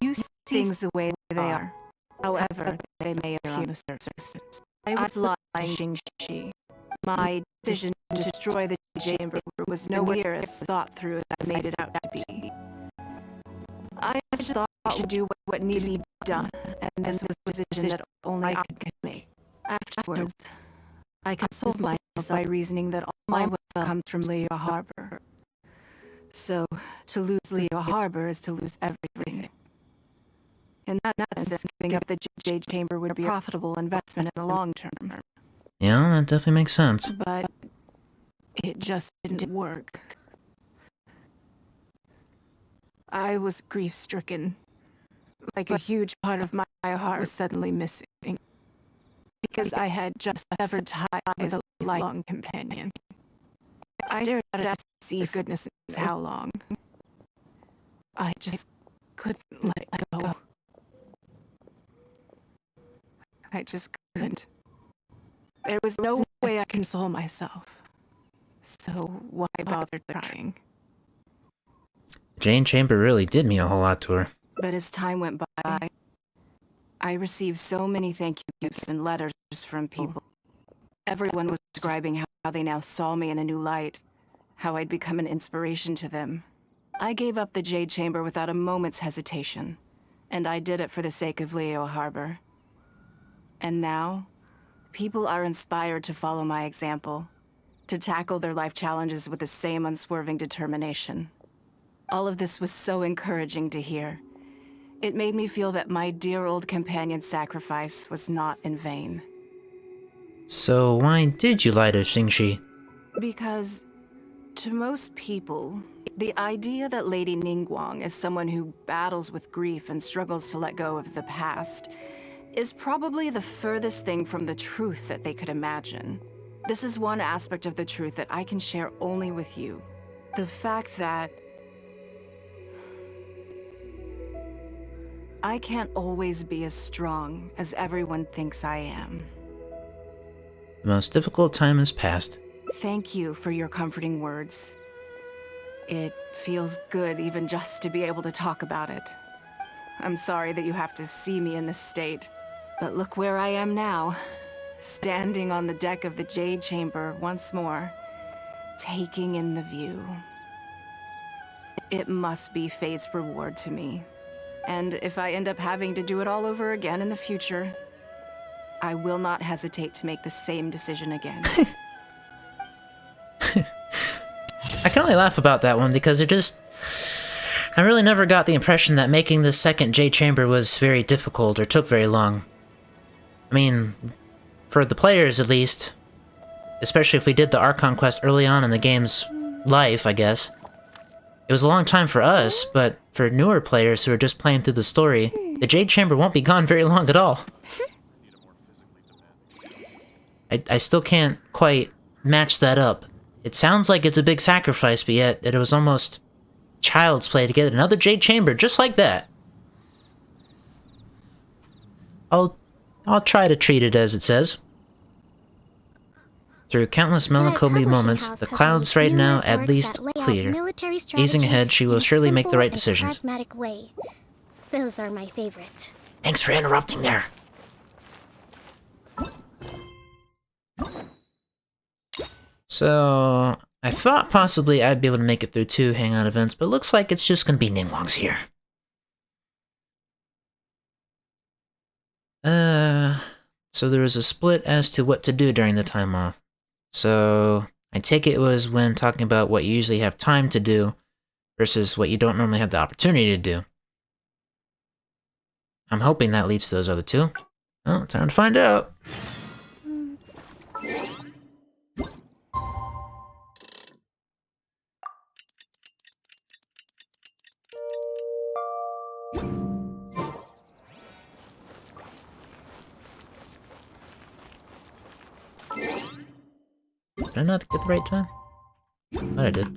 You see things the way they are, however they may appear on the surface. I was lying, Xingxi. My decision to destroy the chamber was nowhere as thought through as I made it out to be. I just thought I would do what needed to be done, and this was a decision that only I could make. Afterwards, I consoled myself by reasoning that all my wealth comes from Leo Harbor. So, to lose Leo Harbor is to lose everything. In that sense, giving up the Jade Chamber would be a profitable investment in the long term. Yeah, that definitely makes sense. But it just didn't work. I was grief-stricken. Like a huge part of my heart was suddenly missing. Because I had just severed ties with a lifelong companion. I stared at it to see for goodness knows how long. I just couldn't let it go. I just couldn't. There was no way I could console myself. So why bother trying? Jane Chamber really did mean a whole lot to her. But as time went by, I received so many thank you gifts and letters from people. Everyone was describing how they now saw me in a new light, how I'd become an inspiration to them. I gave up the Jade Chamber without a moment's hesitation, and I did it for the sake of Leo Harbor. And now, people are inspired to follow my example, to tackle their life challenges with the same unswerving determination. All of this was so encouraging to hear. It made me feel that my dear old companion's sacrifice was not in vain. So why did you lie to Xingxi? Because, to most people, the idea that Lady Ningguang is someone who battles with grief and struggles to let go of the past is probably the furthest thing from the truth that they could imagine. This is one aspect of the truth that I can share only with you. The fact that I can't always be as strong as everyone thinks I am. The most difficult time has passed. Thank you for your comforting words. It feels good even just to be able to talk about it. I'm sorry that you have to see me in this state, but look where I am now, standing on the deck of the Jade Chamber once more, taking in the view. It must be fate's reward to me. And if I end up having to do it all over again in the future, I will not hesitate to make the same decision again. I can only laugh about that one because I really never got the impression that making the second Jade Chamber was very difficult or took very long. I mean, for the players at least, especially if we did the Archon quest early on in the game's life, I guess. It was a long time for us, but for newer players who are just playing through the story, the Jade Chamber won't be gone very long at all. I still can't quite match that up. It sounds like it's a big sacrifice, but yet it was almost child's play to get another Jade Chamber just like that. I'll try to treat it as it says. Through countless melancholy moments, the clouds right now at least clear. Gazing ahead, she will surely make the right decisions. Way. Those are my favorite. Thanks for interrupting there. So, I thought possibly I'd be able to make it through 2 Hangout events, but looks like it's just gonna be Ningguang's here. So there was a split as to what to do during the time off. So I take it was when talking about what you usually have time to do versus what you don't normally have the opportunity to do. I'm hoping that leads to those other two. Well, time to find out. Did I not get the right time? Thought I did.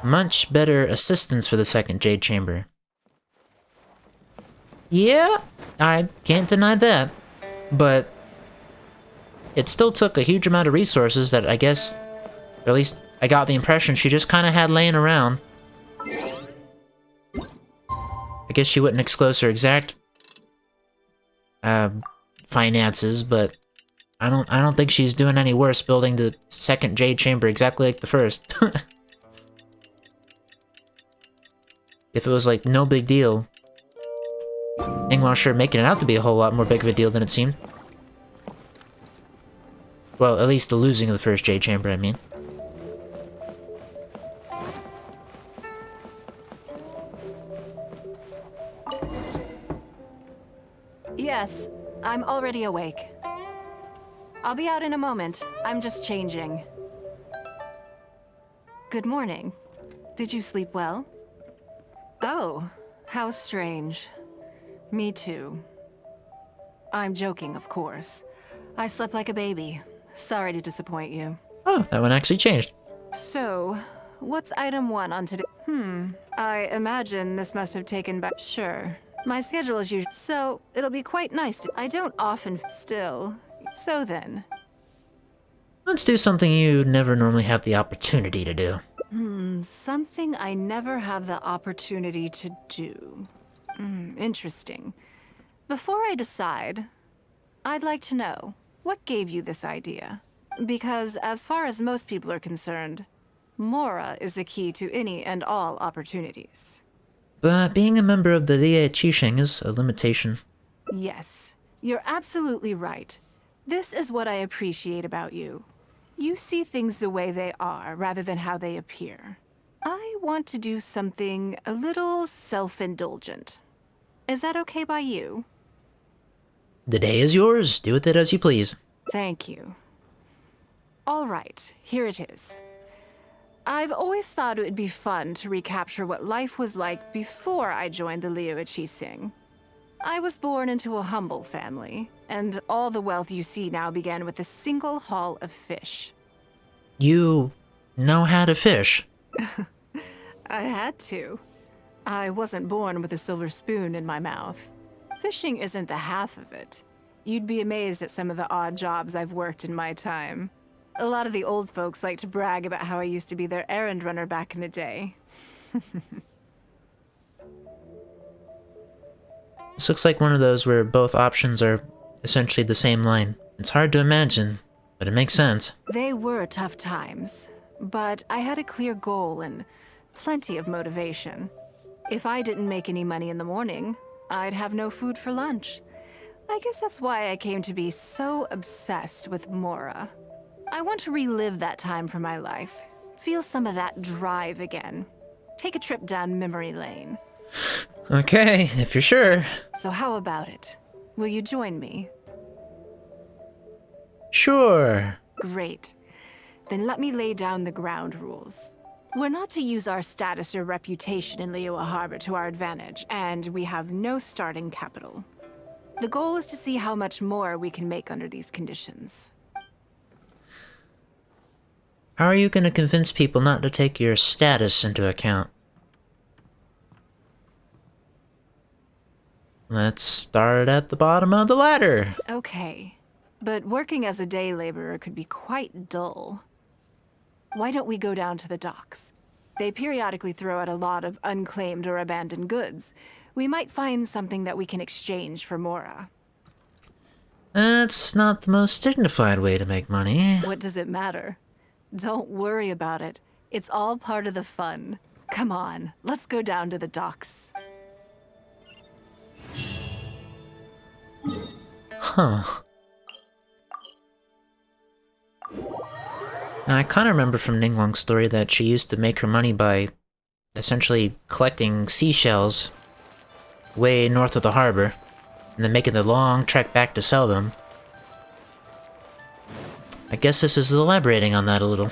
Much better assistance for the second Jade Chamber. Yeah, I can't deny that. But it still took a huge amount of resources that I guess, or at least I got the impression she just kind of had laying around. I guess she wouldn't disclose her exact finances, but I don't think she's doing any worse building the second Jade Chamber exactly like the first. If it was like no big deal, Ningguang sure making it out to be a whole lot more big of a deal than it seemed. Well, at least the losing of the first Jade Chamber, I mean. Yes, I'm already awake. I'll be out in a moment. I'm just changing. Good morning. Did you sleep well? Oh, how strange. Me too. I'm joking, of course. I slept like a baby. Sorry to disappoint you. Oh, that one actually changed. So, what's item 1 on today? I imagine this must have taken back. Sure. My schedule is usually. So, it'll be quite nice to. I don't often. Still. So then. Let's do something you never normally have the opportunity to do. Something I never have the opportunity to do. Interesting. Before I decide, I'd like to know, what gave you this idea? Because as far as most people are concerned, Mora is the key to any and all opportunities. But being a member of the Lie Qixing is a limitation. Yes, you're absolutely right. This is what I appreciate about you. You see things the way they are, rather than how they appear. I want to do something a little self-indulgent. Is that okay by you? The day is yours. Do with it as you please. Thank you. All right, here it is. I've always thought it would be fun to recapture what life was like before I joined the Lie Qixing. I was born into a humble family, and all the wealth you see now began with a single haul of fish. You know how to fish. I had to. I wasn't born with a silver spoon in my mouth. Fishing isn't the half of it. You'd be amazed at some of the odd jobs I've worked in my time. A lot of the old folks like to brag about how I used to be their errand runner back in the day. This looks like one of those where both options are essentially the same line. It's hard to imagine, but it makes sense. They were tough times, but I had a clear goal and plenty of motivation. If I didn't make any money in the morning, I'd have no food for lunch. I guess that's why I came to be so obsessed with Mora. I want to relive that time from my life. Feel some of that drive again. Take a trip down memory lane. Okay, if you're sure. So how about it? Will you join me? Sure. Great. Then let me lay down the ground rules. We're not to use our status or reputation in Liyue Harbor to our advantage, and we have no starting capital. The goal is to see how much more we can make under these conditions. How are you going to convince people not to take your status into account? Let's start at the bottom of the ladder. Okay, but working as a day laborer could be quite dull. Why don't we go down to the docks? They periodically throw out a lot of unclaimed or abandoned goods. We might find something that we can exchange for Mora. That's not the most dignified way to make money. What does it matter? Don't worry about it. It's all part of the fun. Come on, let's go down to the docks. Huh. Now, I kind of remember from Ningguang's story that she used to make her money by essentially collecting seashells way north of the harbor, and then making the long trek back to sell them. I guess this is elaborating on that a little.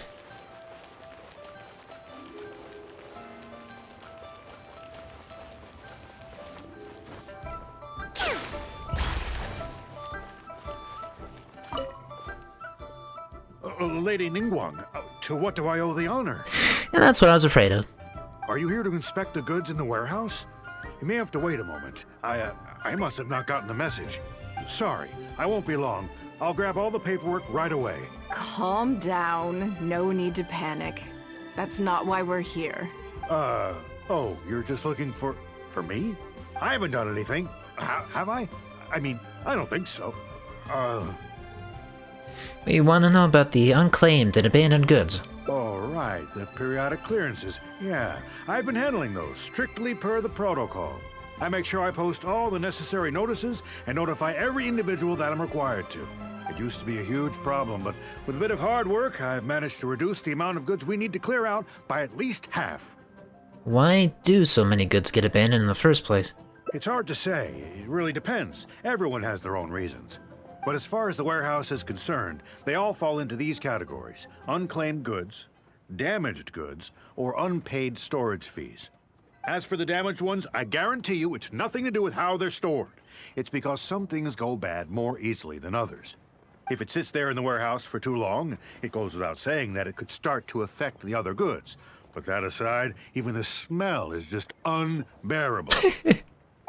Lady Ningguang, to what do I owe the honor? And that's what I was afraid of. Are you here to inspect the goods in the warehouse? You may have to wait a moment. I must have not gotten the message. Sorry, I won't be long. I'll grab all the paperwork right away. Calm down. No need to panic. That's not why we're here. Oh, you're just looking for me? I haven't done anything. Have I? I mean, I don't think so. We want to know about the unclaimed and abandoned goods. All right, the periodic clearances. Yeah, I've been handling those, strictly per the protocol. I make sure I post all the necessary notices and notify every individual that I'm required to. It used to be a huge problem, but with a bit of hard work, I've managed to reduce the amount of goods we need to clear out by at least half. Why do so many goods get abandoned in the first place? It's hard to say. It really depends. Everyone has their own reasons. But as far as the warehouse is concerned, they all fall into these categories: unclaimed goods, damaged goods, or unpaid storage fees. As for the damaged ones, I guarantee you it's nothing to do with how they're stored. It's because some things go bad more easily than others. If it sits there in the warehouse for too long, it goes without saying that it could start to affect the other goods. But that aside, even the smell is just unbearable.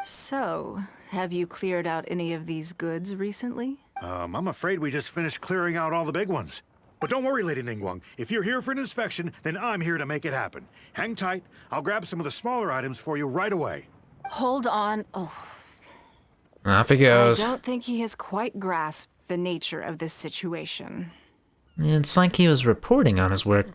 So, have you cleared out any of these goods recently? I'm afraid we just finished clearing out all the big ones. But don't worry, Lady Ningguang. If you're here for an inspection, then I'm here to make it happen. Hang tight. I'll grab some of the smaller items for you right away. Hold on. Oh. Off he goes. I don't think he has quite grasped the nature of this situation. It's like he was reporting on his work.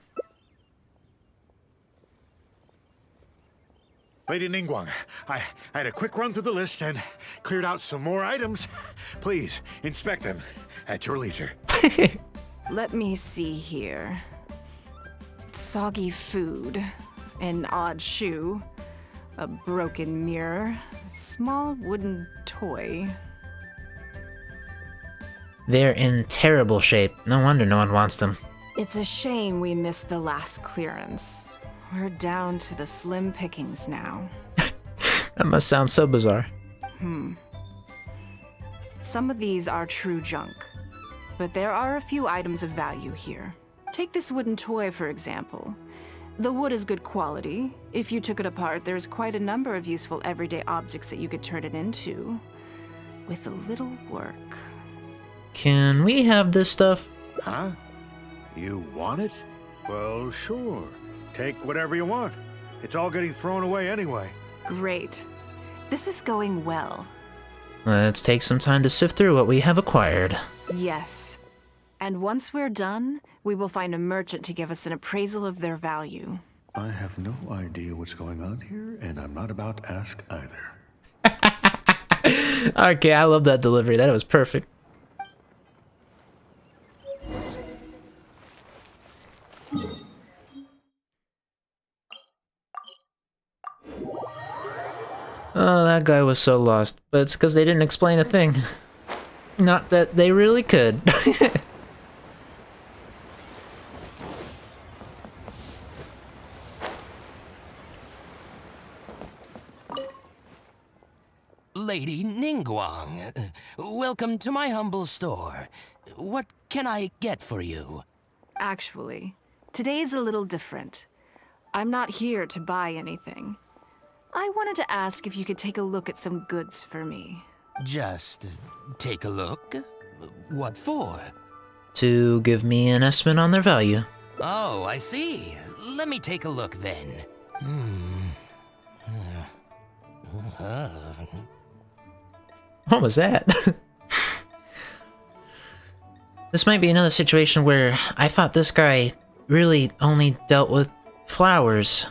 Lady Ningguang, I had a quick run through the list and cleared out some more items. Please, inspect them at your leisure. Let me see here. Soggy food, an odd shoe, a broken mirror, small wooden toy. They're in terrible shape. No wonder no one wants them. It's a shame we missed the last clearance. We're down to the slim pickings now. That must sound so bizarre. Some of these are true junk, but there are a few items of value here. Take this wooden toy, for example. The wood is good quality. If you took it apart, there's quite a number of useful everyday objects that you could turn it into, with a little work. Can we have this stuff? Huh? You want it? Well, sure. Take whatever you want. It's all getting thrown away anyway. Great. This is going well. Let's take some time to sift through what we have acquired. Yes. And once we're done, we will find a merchant to give us an appraisal of their value. I have no idea what's going on here, and I'm not about to ask either. Okay, I love that delivery. That was perfect. Oh, that guy was so lost, but it's because they didn't explain a thing. Not that they really could. Lady Ningguang, welcome to my humble store. What can I get for you? Actually, today's a little different. I'm not here to buy anything. I wanted to ask if you could take a look at some goods for me. Just take a look? What for? To give me an estimate on their value. Oh, I see. Let me take a look then. What was that? This might be another situation where I thought this guy really only dealt with flowers.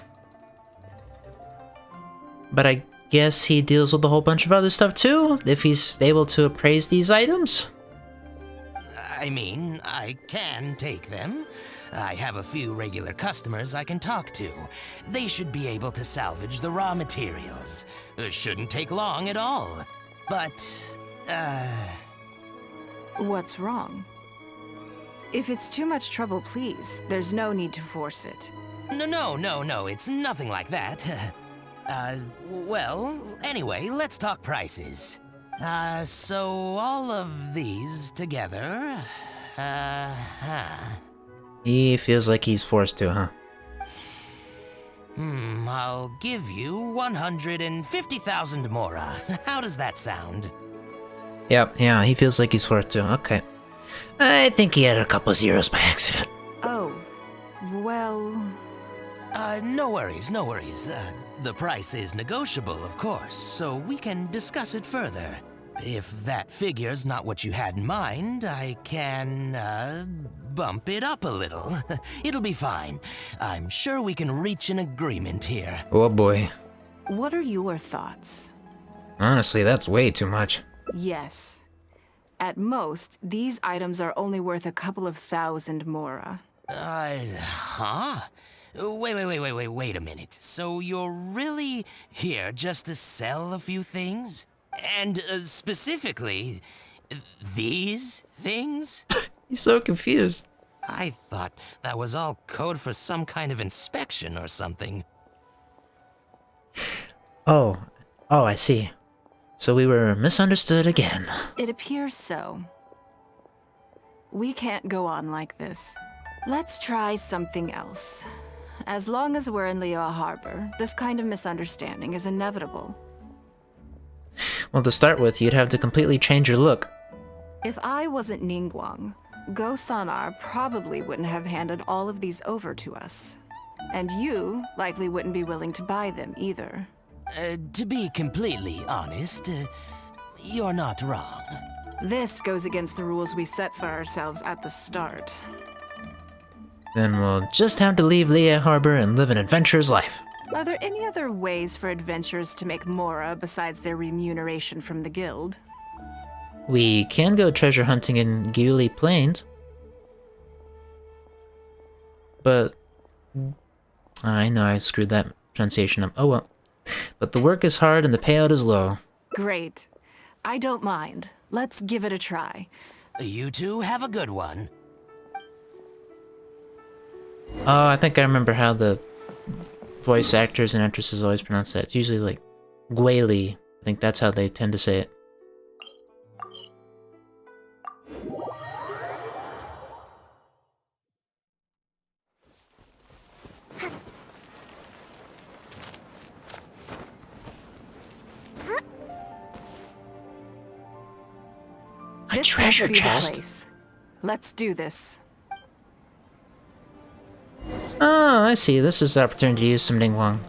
But I guess he deals with a whole bunch of other stuff too, if he's able to appraise these items. I mean, I can take them. I have a few regular customers I can talk to. They should be able to salvage the raw materials. It shouldn't take long at all. But, What's wrong? If it's too much trouble, please, there's no need to force it. No, it's nothing like that. Well, anyway, let's talk prices. So all of these together, He feels like he's forced to, huh? I'll give you 150,000 mora. How does that sound? Yep, yeah, he feels like he's forced to. Okay. I think he had a couple zeros by accident. Oh, well... No worries. The price is negotiable, of course, so we can discuss it further. If that figure's not what you had in mind, I can, bump it up a little. It'll be fine. I'm sure we can reach an agreement here. Oh boy. What are your thoughts? Honestly, that's way too much. Yes. At most, these items are only worth a couple of thousand mora. Huh? Wait a minute. So you're really here just to sell a few things? And specifically, these things? He's so confused. I thought that was all code for some kind of inspection or something. Oh, I see. So we were misunderstood again. It appears so. We can't go on like this. Let's try something else. As long as we're in Liyue Harbor, this kind of misunderstanding is inevitable. Well, to start with, you'd have to completely change your look. If I wasn't Ningguang, Go-Sanar probably wouldn't have handed all of these over to us. And you likely wouldn't be willing to buy them either. To be completely honest, you're not wrong. This goes against the rules we set for ourselves at the start. Then we'll just have to leave Liyue Harbor and live an adventurer's life. Are there any other ways for adventurers to make mora besides their remuneration from the guild? We can go treasure hunting in Gyuli Plains. But... I know I screwed that pronunciation up. Oh well. But the work is hard and the payout is low. Great. I don't mind. Let's give it a try. You two have a good one. Oh, I think I remember how the voice actors and actresses always pronounce that. It's usually like Guili. I think that's how they tend to say it. A treasure chest? Let's do this. Oh, I see. This is the opportunity to use some Ningguang.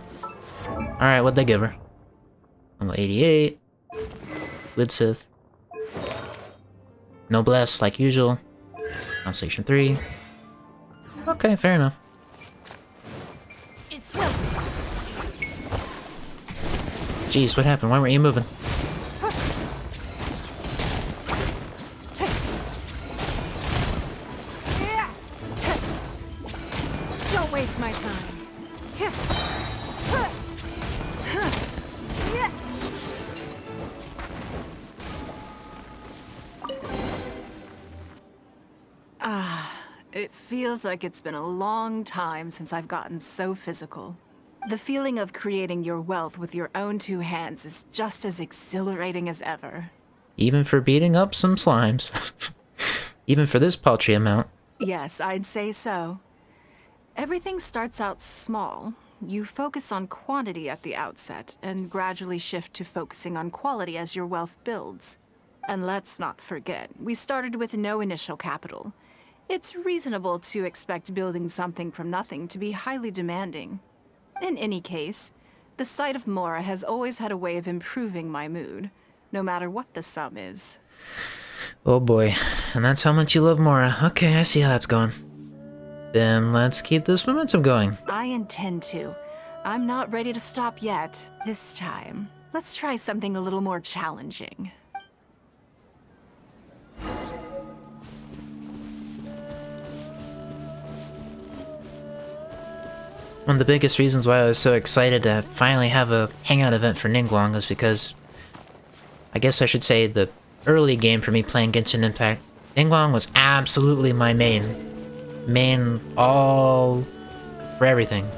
Alright, what'd they give her? Level 88. Lidsith. Noblesse, like usual. Constellation 3. Okay, fair enough. It's lovely. Jeez, what happened? Why weren't you moving? Don't waste my time. It feels like it's been a long time since I've gotten so physical. The feeling of creating your wealth with your own two hands is just as exhilarating as ever. Even for beating up some slimes. Even for this paltry amount. Yes, I'd say so. Everything starts out small. You focus on quantity at the outset, and gradually shift to focusing on quality as your wealth builds. And let's not forget, we started with no initial capital. It's reasonable to expect building something from nothing to be highly demanding. In any case, the sight of Mora has always had a way of improving my mood, no matter what the sum is. Oh boy, and that's how much you love Mora. Okay, I see how that's going. Then let's keep this momentum going. I intend to. I'm not ready to stop yet, this time. Let's try something a little more challenging. One of the biggest reasons why I was so excited to finally have a hangout event for Ningguang is because, I guess I should say, the early game for me playing Genshin Impact, Ningguang was absolutely my main. Main all for everything.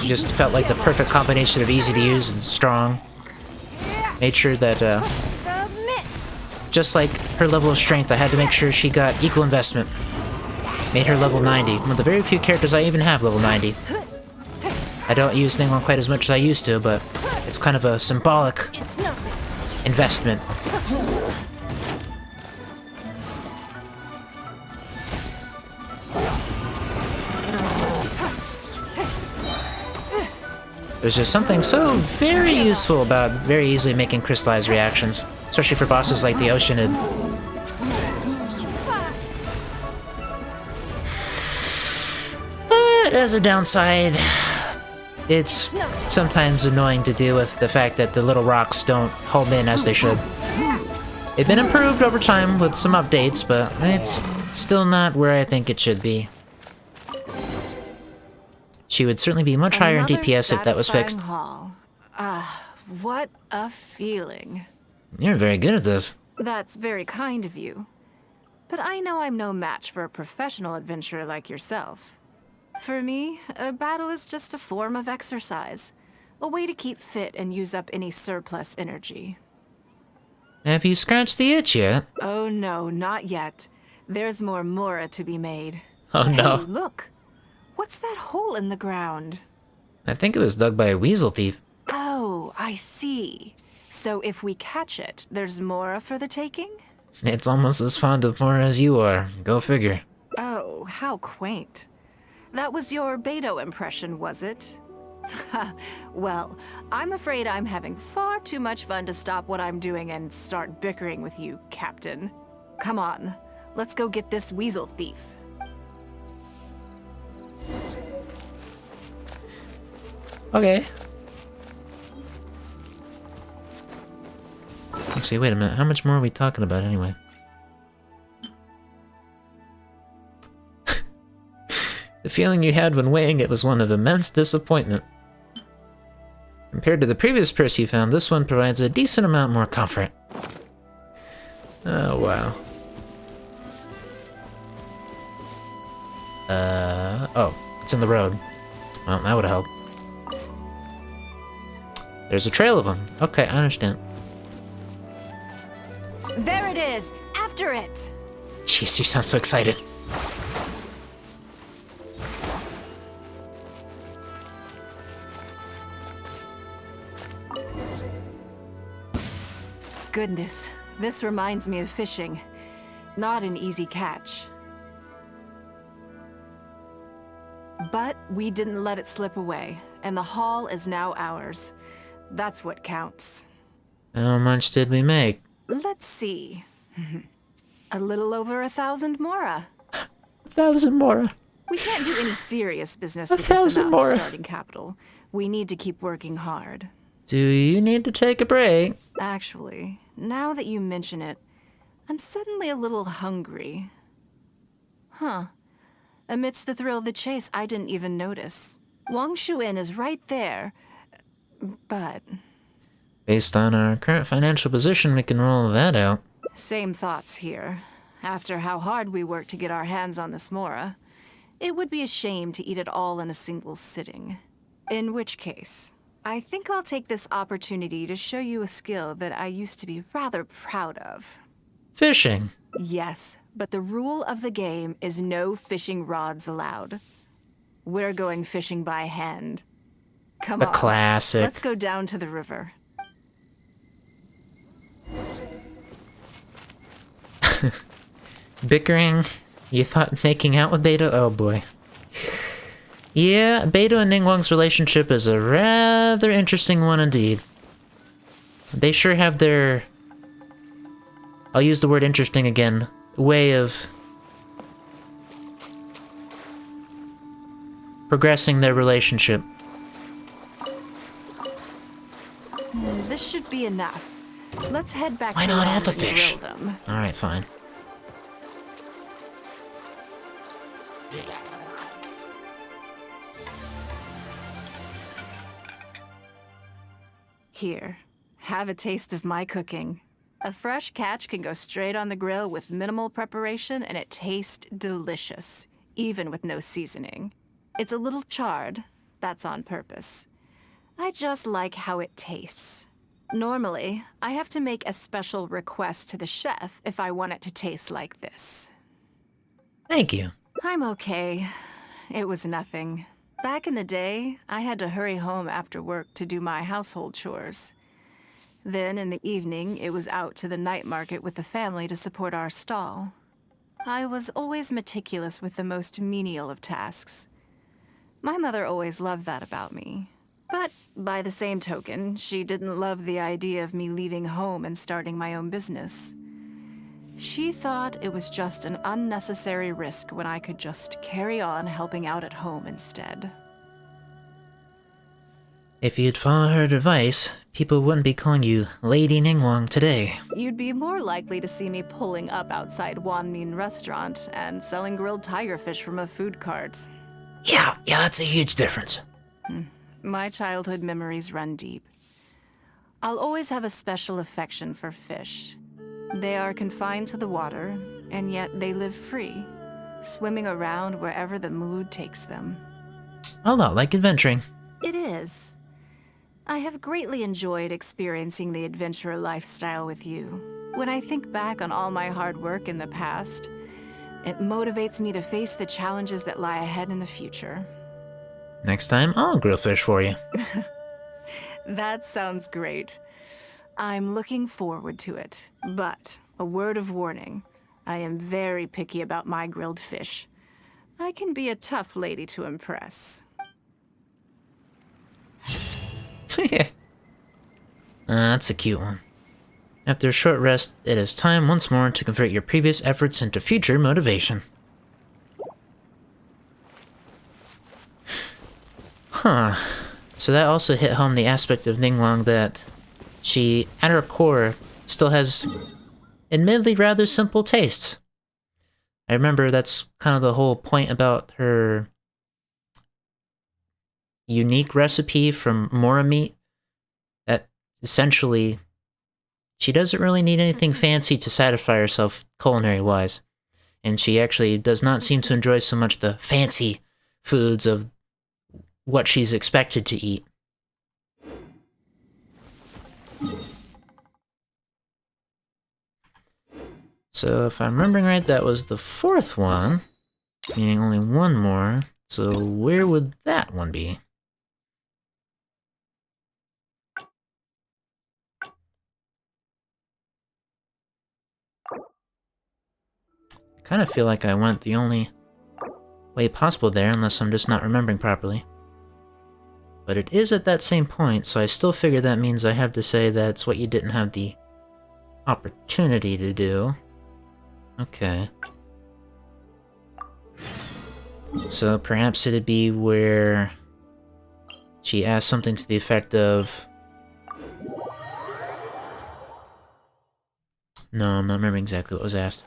She just felt like the perfect combination of easy to use and strong. Made sure that, just like her level of strength, I had to make sure she got equal investment. Made her level 90. One of the very few characters I even have level 90. I don't use Ningguang quite as much as I used to, but it's kind of a symbolic investment. There's just something so very useful about very easily making crystallized reactions, especially for bosses like the Oceanid. But as a downside, it's sometimes annoying to deal with the fact that the little rocks don't home in as they should. It's been improved over time with some updates, but it's still not where I think it should be. She would certainly be much higher in DPS if that was fixed. What a feeling. You're very good at this. That's very kind of you. But I know I'm no match for a professional adventurer like yourself. For me, a battle is just a form of exercise. A way to keep fit and use up any surplus energy. Have you scratched the itch yet? Oh no, not yet. There's more Mora to be made. Oh no. Hey, look! What's that hole in the ground? I think it was dug by a weasel thief. Oh, I see. So if we catch it, there's Mora for the taking? It's almost as fond of Mora as you are. Go figure. Oh, how quaint. That was your Beto impression, was it? Well, I'm afraid I'm having far too much fun to stop what I'm doing and start bickering with you, Captain. Come on, let's go get this weasel thief. Okay. Actually, wait a minute. How much more are we talking about anyway? The feeling you had when weighing it was one of immense disappointment. Compared to the previous purse you found, this one provides a decent amount more comfort. Oh, wow. Oh, it's in the road. Well, that would help. There's a trail of them. Okay, I understand. There it is! After it! Jeez, you sound so excited. Goodness, this reminds me of fishing. Not an easy catch. But we didn't let it slip away, and the haul is now ours. That's what counts. How much did we make? Let's see. A little over 1,000 Mora. 1,000 Mora. We can't do any serious business with this amount of starting capital. We need to keep working hard. Do you need to take a break? Actually, now that you mention it, I'm suddenly a little hungry. Huh. Amidst the thrill of the chase, I didn't even notice. Wangshu Inn is right there, but... Based on our current financial position, we can roll that out. Same thoughts here. After how hard we worked to get our hands on this Mora, it would be a shame to eat it all in a single sitting. In which case, I think I'll take this opportunity to show you a skill that I used to be rather proud of. Fishing. Yes, but the rule of the game is no fishing rods allowed. We're going fishing by hand. Come on. A classic. Let's go down to the river. Bickering? You thought making out with Beto? Oh boy. Yeah, Beto and Ningguang's relationship is a rather interesting one indeed. They sure have their... I'll use the word interesting again. Way of... progressing their relationship. should be enough. Let's head back Why to not all land the and fish? grill them. Alright, fine. Here, have a taste of my cooking. A fresh catch can go straight on the grill with minimal preparation and it tastes delicious, even with no seasoning. It's a little charred, that's on purpose. I just like how it tastes. Normally, I have to make a special request to the chef if I want it to taste like this. Thank you. I'm okay. It was nothing. Back in the day, I had to hurry home after work to do my household chores. Then in the evening, it was out to the night market with the family to support our stall. I was always meticulous with the most menial of tasks. My mother always loved that about me. But by the same token, she didn't love the idea of me leaving home and starting my own business. She thought it was just an unnecessary risk when I could just carry on helping out at home instead. If you'd follow her advice, people wouldn't be calling you Lady Ningguang today. You'd be more likely to see me pulling up outside Wanmin Restaurant and selling grilled tiger fish from a food cart. Yeah, that's a huge difference. My childhood memories run deep. I'll always have a special affection for fish. They are confined to the water, and yet they live free, swimming around wherever the mood takes them. A lot like adventuring. It is. I have greatly enjoyed experiencing the adventurer lifestyle with you. When I think back on all my hard work in the past, it motivates me to face the challenges that lie ahead in the future. Next time, I'll grill fish for you. That sounds great. I'm looking forward to it. But, a word of warning, I am very picky about my grilled fish. I can be a tough lady to impress. That's a cute one. After a short rest, it is time once more to convert your previous efforts into future motivation. Huh. So that also hit home the aspect of Ningguang that she, at her core, still has admittedly rather simple tastes. I remember that's kind of the whole point about her unique recipe from Mora meat, that essentially she doesn't really need anything fancy to satisfy herself culinary-wise. And she actually does not seem to enjoy so much the fancy foods of what she's expected to eat. So if I'm remembering right, that was the fourth one, meaning only one more. So where would that one be? I kind of feel like I went the only way possible there, unless I'm just not remembering properly. But it is at that same point, so I still figure that means I have to say that's what you didn't have the opportunity to do. Okay. So perhaps it'd be where she asked something to the effect of... No, I'm not remembering exactly what was asked.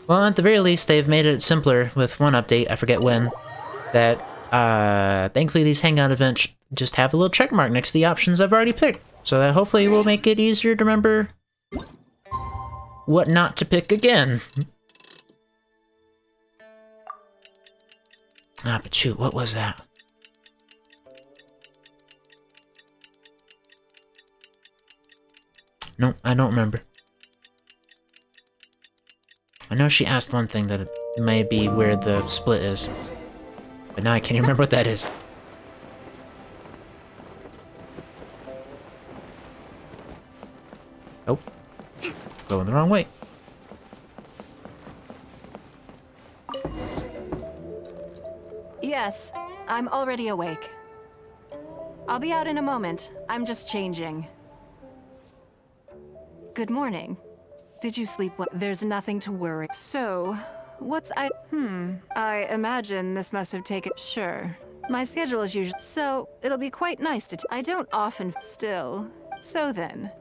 Well, at the very least, they've made it simpler with one update, I forget when, that, thankfully these Hangout events just have a little check mark next to the options I've already picked. So that hopefully will make it easier to remember what not to pick again. Ah, but shoot, what was that? Nope, I don't remember. I know she asked one thing that it may be where the split is. But now I can't even remember what that is. Nope. Going the wrong way. Yes, I'm already awake. I'll be out in a moment. I'm just changing. Good morning. Did you sleep well? There's nothing to worry. So, I imagine this must have taken. Sure. My schedule is usually. So, it'll be quite nice to. I don't often. Still. So then.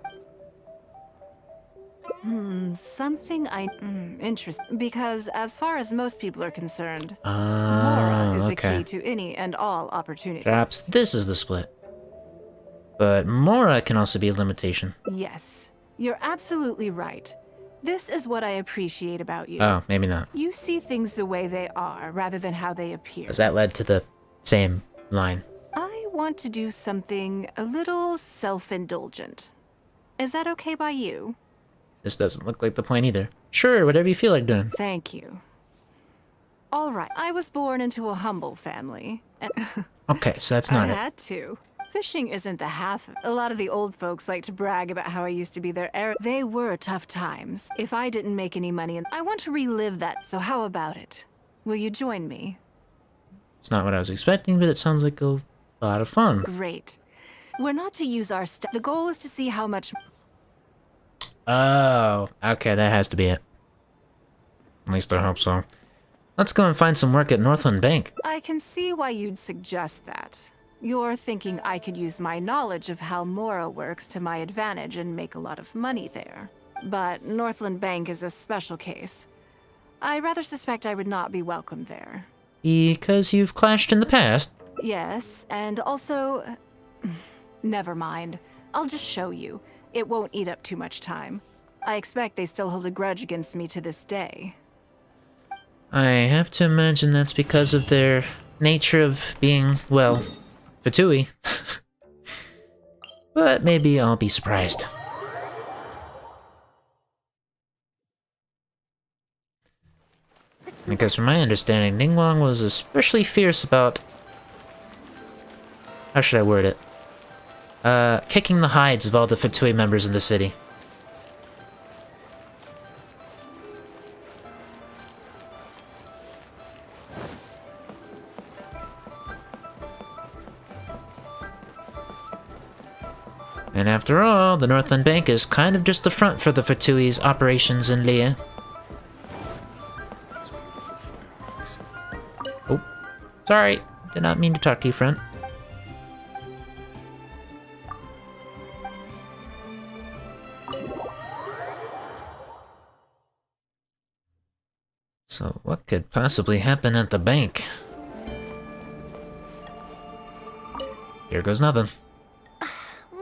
Interesting. Because as far as most people are concerned, Mora is the key to any and all opportunities. Perhaps this is the split. But Mora can also be a limitation. Yes, you're absolutely right. This is what I appreciate about you. Oh, maybe not. You see things the way they are, rather than how they appear. Because that led to the same line. I want to do something a little self-indulgent. Is that okay by you? This doesn't look like the point either. Sure, whatever you feel like doing. Thank you. All right, I was born into a humble family. Okay, so that's not I it. had to. Fishing isn't the half. A lot of the old folks like to brag about how I used to be their heir. They were tough times. If I didn't make any money, I want to relive that, so how about it? Will you join me? It's not what I was expecting, but it sounds like a lot of fun. Great. We're not to use our stuff. The goal is to see how much... Oh, okay, that has to be it. At least I hope so. Let's go and find some work at Northland Bank. I can see why you'd suggest that. You're thinking I could use my knowledge of how Mora works to my advantage and make a lot of money there. But Northland Bank is a special case. I rather suspect I would not be welcome there. Because you've clashed in the past? Yes, and also... Never mind. I'll just show you. It won't eat up too much time. I expect they still hold a grudge against me to this day. I have to imagine that's because of their nature of being, well, Fatui. But maybe I'll be surprised. Because from my understanding, Ningguang was especially fierce about... How should I word it? Kicking the hides of all the Fatui members in the city. And after all, the Northland Bank is kind of just the front for the Fatui's operations in Liyue. Oh, sorry. Did not mean to talk to you, friend. So what could possibly happen at the bank? Here goes nothing.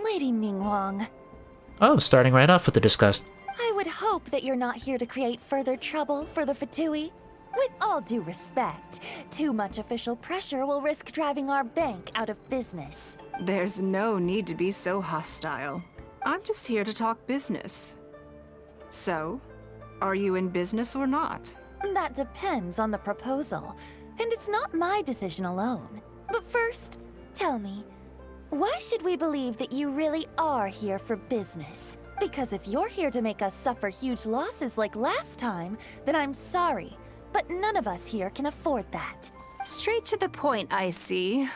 Lady Ningguang, Oh, starting right off with the disgust. I would hope that you're not here to create further trouble for the Fatui. With all due respect, too much official pressure will risk driving our bank out of business. There's no need to be so hostile. I'm just here to talk business. So, are you in business or not? That depends on the proposal, and it's not my decision alone. But first, tell me, why should we believe that you really are here for business? Because if you're here to make us suffer huge losses like last time, then I'm sorry, but none of us here can afford that. Straight to the point, I see.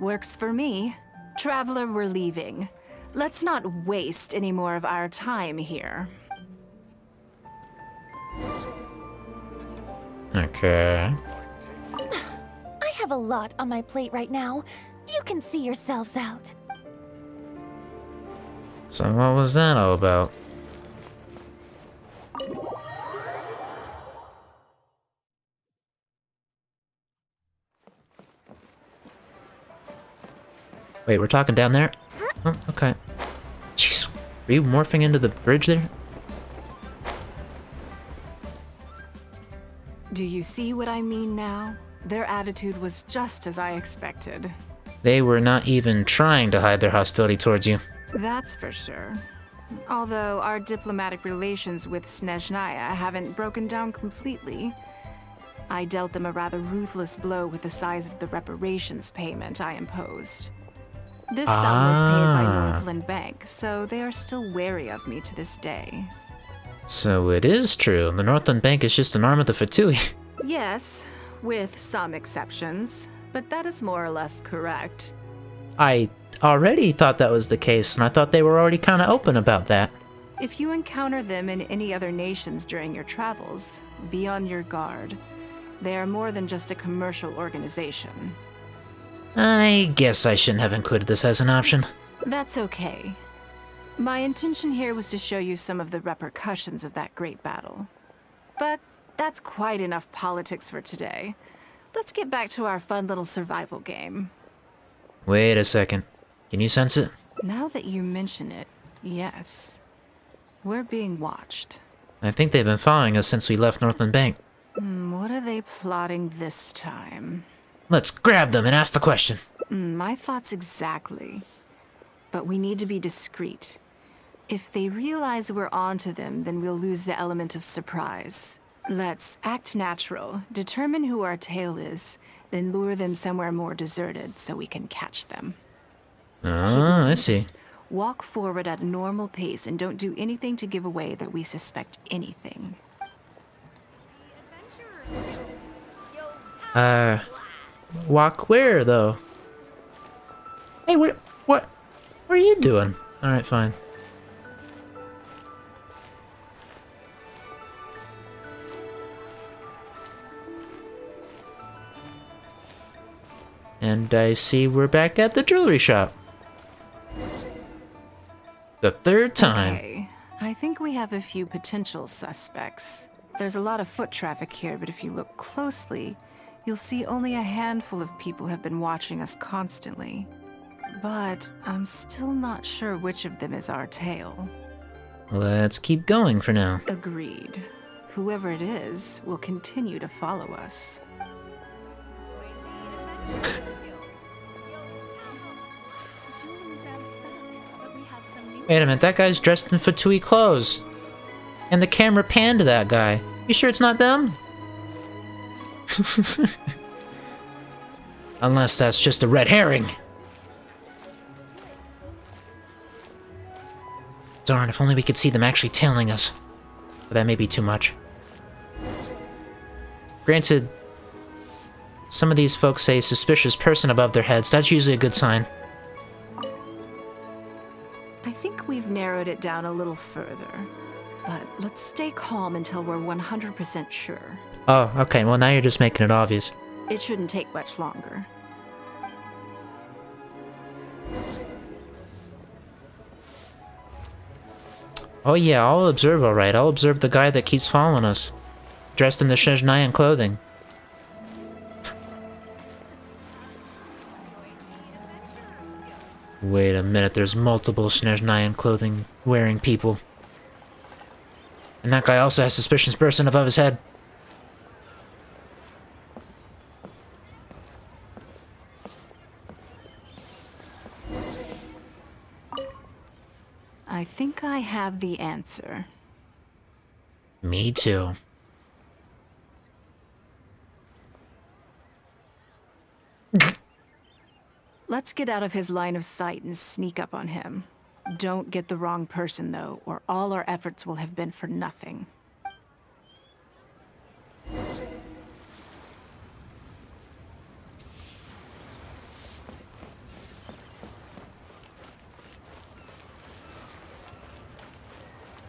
Works for me. Traveler, we're leaving. Let's not waste any more of our time here. Okay. I have a lot on my plate right now. You can see yourselves out. So what was that all about? Wait, we're talking down there? Oh, okay. Jeez, were you morphing into the bridge there? Do you see what I mean now? Their attitude was just as I expected. They were not even trying to hide their hostility towards you. That's for sure. Although our diplomatic relations with Snezhnaya haven't broken down completely. I dealt them a rather ruthless blow with the size of the reparations payment I imposed. This sum was paid by Northland Bank, so they are still wary of me to this day. So it is true, the Northland Bank is just an arm of the Fatui. Yes, with some exceptions, but that is more or less correct. I already thought that was the case, and I thought they were already kind of open about that. If you encounter them in any other nations during your travels, be on your guard. They are more than just a commercial organization. I guess I shouldn't have included this as an option. That's okay. My intention here was to show you some of the repercussions of that great battle. But that's quite enough politics for today. Let's get back to our fun little survival game. Wait a second. Can you sense it? Now that you mention it, yes. We're being watched. I think they've been following us since we left Northland Bank. What are they plotting this time? Let's grab them and ask the question. My thoughts exactly. But we need to be discreet. If they realize we're onto them, then we'll lose the element of surprise. Let's act natural, determine who our tail is, then lure them somewhere more deserted so we can catch them. Oh, I see. Walk forward at a normal pace and don't do anything to give away that we suspect anything. Walk where, though? Hey, what are you doing? Alright, fine. And I see we're back at the jewelry shop. The third time. Okay, I think we have a few potential suspects. There's a lot of foot traffic here, but if you look closely, you'll see only a handful of people have been watching us constantly. But I'm still not sure which of them is our tail. Let's keep going for now. Agreed. Whoever it is will continue to follow us. Wait a minute, that guy's dressed in fatui clothes. And the camera panned to that guy. You sure it's not them? Unless that's just a red herring. Darn, if only we could see them actually tailing us. But that may be too much. Granted, some of these folks say suspicious person above their heads. That's usually a good sign. I think we've narrowed it down a little further. But let's stay calm until we're 100% sure. Oh, okay. Well, now you're just making it obvious. It shouldn't take much longer. Oh yeah, I'll observe alright. I'll observe the guy that keeps following us. Dressed in the Shenzhenayan clothing. Wait a minute, there's multiple Shenzhenayan clothing wearing people. And that guy also has suspicious person above his head. I think I have the answer. Me too. Let's get out of his line of sight and sneak up on him. Don't get the wrong person, though, or all our efforts will have been for nothing.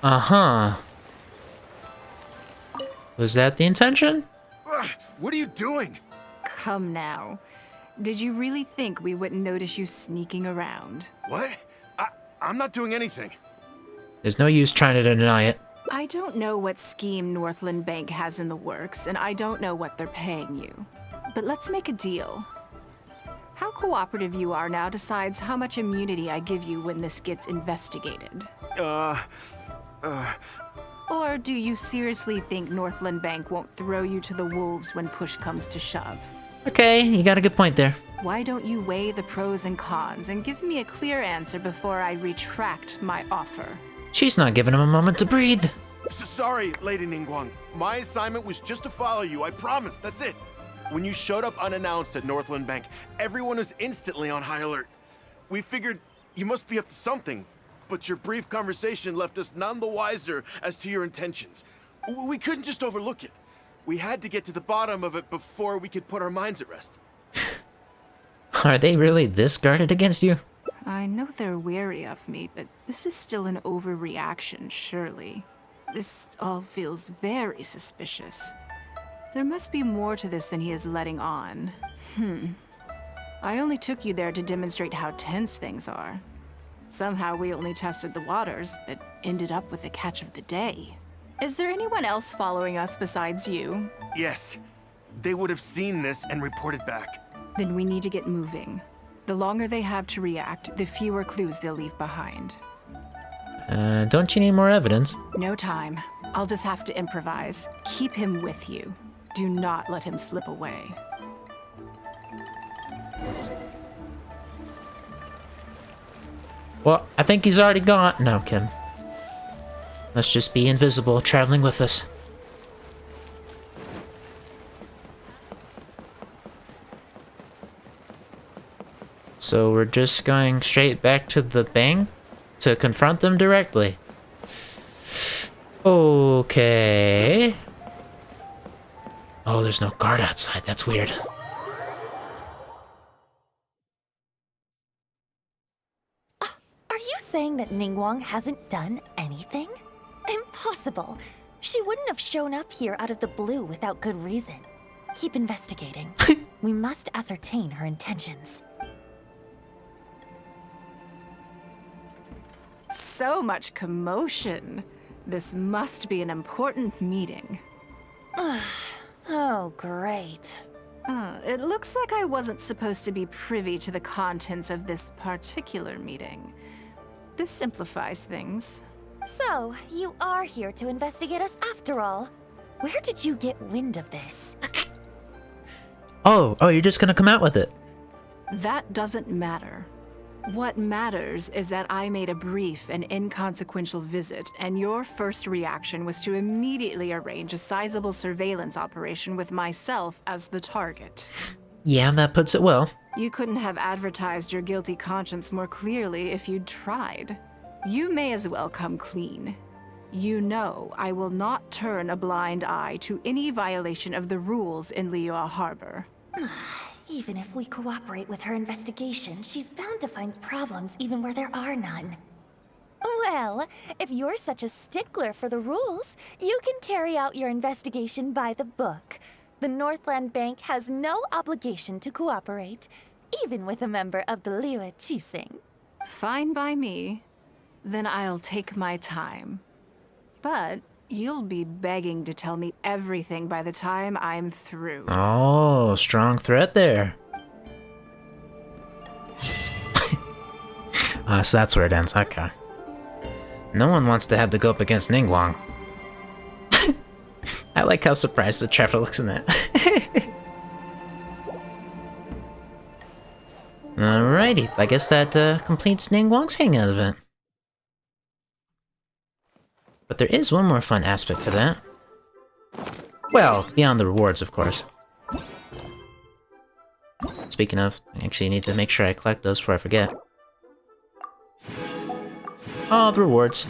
Uh-huh. Was that the intention? What are you doing? Come now. Did you really think we wouldn't notice you sneaking around? What? I'm not doing anything. There's no use trying to deny it. I don't know what scheme Northland Bank has in the works, and I don't know what they're paying you. But let's make a deal. How cooperative you are now decides how much immunity I give you when this gets investigated. Or do you seriously think Northland Bank won't throw you to the wolves when push comes to shove? Okay, you got a good point there. Why don't you weigh the pros and cons and give me a clear answer before I retract my offer? She's not giving him a moment to breathe. Sorry, Lady Ningguang. My assignment was just to follow you, I promise, that's it. When you showed up unannounced at Northland Bank, everyone was instantly on high alert. We figured you must be up to something, but your brief conversation left us none the wiser as to your intentions. We couldn't just overlook it. We had to get to the bottom of it before we could put our minds at rest. Are they really this guarded against you? I know they're wary of me, but this is still an overreaction, surely. This all feels very suspicious. There must be more to this than he is letting on. I only took you there to demonstrate how tense things are. Somehow we only tested the waters, but ended up with the catch of the day. Is there anyone else following us besides you? Yes. They would have seen this and reported back. Then we need to get moving. The longer they have to react, the fewer clues they'll leave behind. Don't you need more evidence? No time. I'll just have to improvise. Keep him with you. Do not let him slip away. Well, I think he's already gone. No, I'm kidding. Let's just be invisible, traveling with us. So we're just going straight back to the bank to confront them directly. Okay. Oh, there's no guard outside. That's weird. Are you saying that Ningguang hasn't done anything? Impossible. She wouldn't have shown up here out of the blue without good reason. Keep investigating. We must ascertain her intentions. So much commotion. This must be an important meeting. Oh, great. It looks like I wasn't supposed to be privy to the contents of this particular meeting. This simplifies things. So, you are here to investigate us after all. Where did you get wind of this? Oh, you're just gonna come out with it. That doesn't matter. What matters is that I made a brief and inconsequential visit, and your first reaction was to immediately arrange a sizable surveillance operation with myself as the target. Yeah, that puts it well. You couldn't have advertised your guilty conscience more clearly if you'd tried. You may as well come clean. You know I will not turn a blind eye to any violation of the rules in Liyue Harbor. Even if we cooperate with her investigation, she's bound to find problems even where there are none. Well, if you're such a stickler for the rules, you can carry out your investigation by the book. The Northland Bank has no obligation to cooperate, even with a member of the Liyue Qixing. Fine by me. Then I'll take my time. But you'll be begging to tell me everything by the time I'm through. Oh, strong threat there. So that's where it ends. Okay. No one wants to have to go up against Ningguang. I like how surprised the Trevor looks in that. Alrighty, I guess that completes Ningguang's Hangout event. But there is one more fun aspect to that. Well, beyond the rewards, of course. Speaking of, I actually need to make sure I collect those before I forget. Oh, the rewards.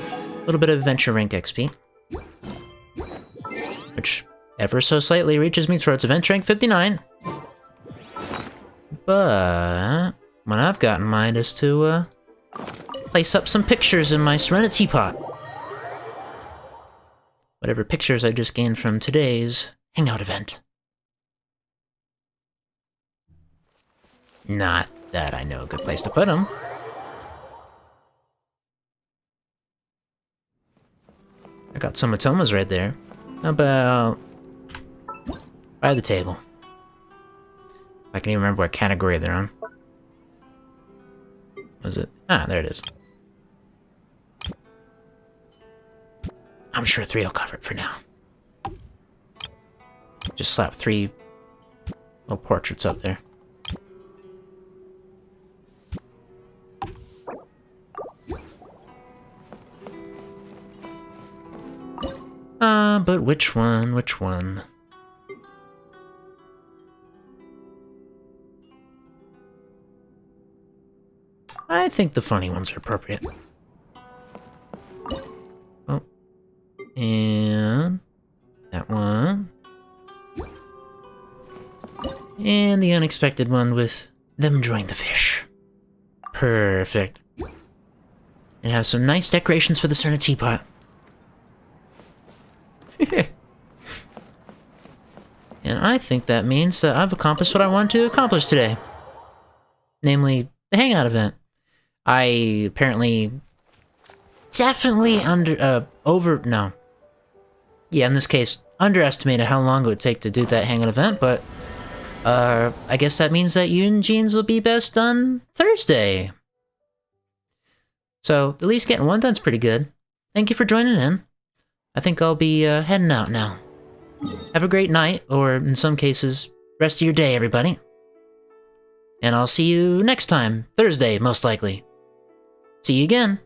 A little bit of Adventure Rank XP. Which, ever so slightly, reaches me towards Adventure Rank 59. But what I've got in mind is to, place up some pictures in my Serenity Pot. Whatever pictures I just gained from today's Hangout event. Not that I know a good place to put them. I got some Atomas right there. How about by the table? I can even remember what category they're on. Was it? Ah, there it is. I'm sure 3 will cover it for now. Just slap 3 little portraits up there. But which one? Which one? I think the funny ones are appropriate. Oh. And that one. And the unexpected one with them enjoying the fish. Perfect. And have some nice decorations for the Cerna teapot. And I think that means that I've accomplished what I wanted to accomplish today. Namely, the Hangout event. I apparently definitely in this case, underestimated how long it would take to do that Hangout event, but I guess that means that Eungene's will be best done Thursday. So, at least getting one done's pretty good. Thank you for joining in. I think I'll be heading out now. Have a great night, or in some cases, rest of your day, everybody. And I'll see you next time, Thursday, most likely. See you again.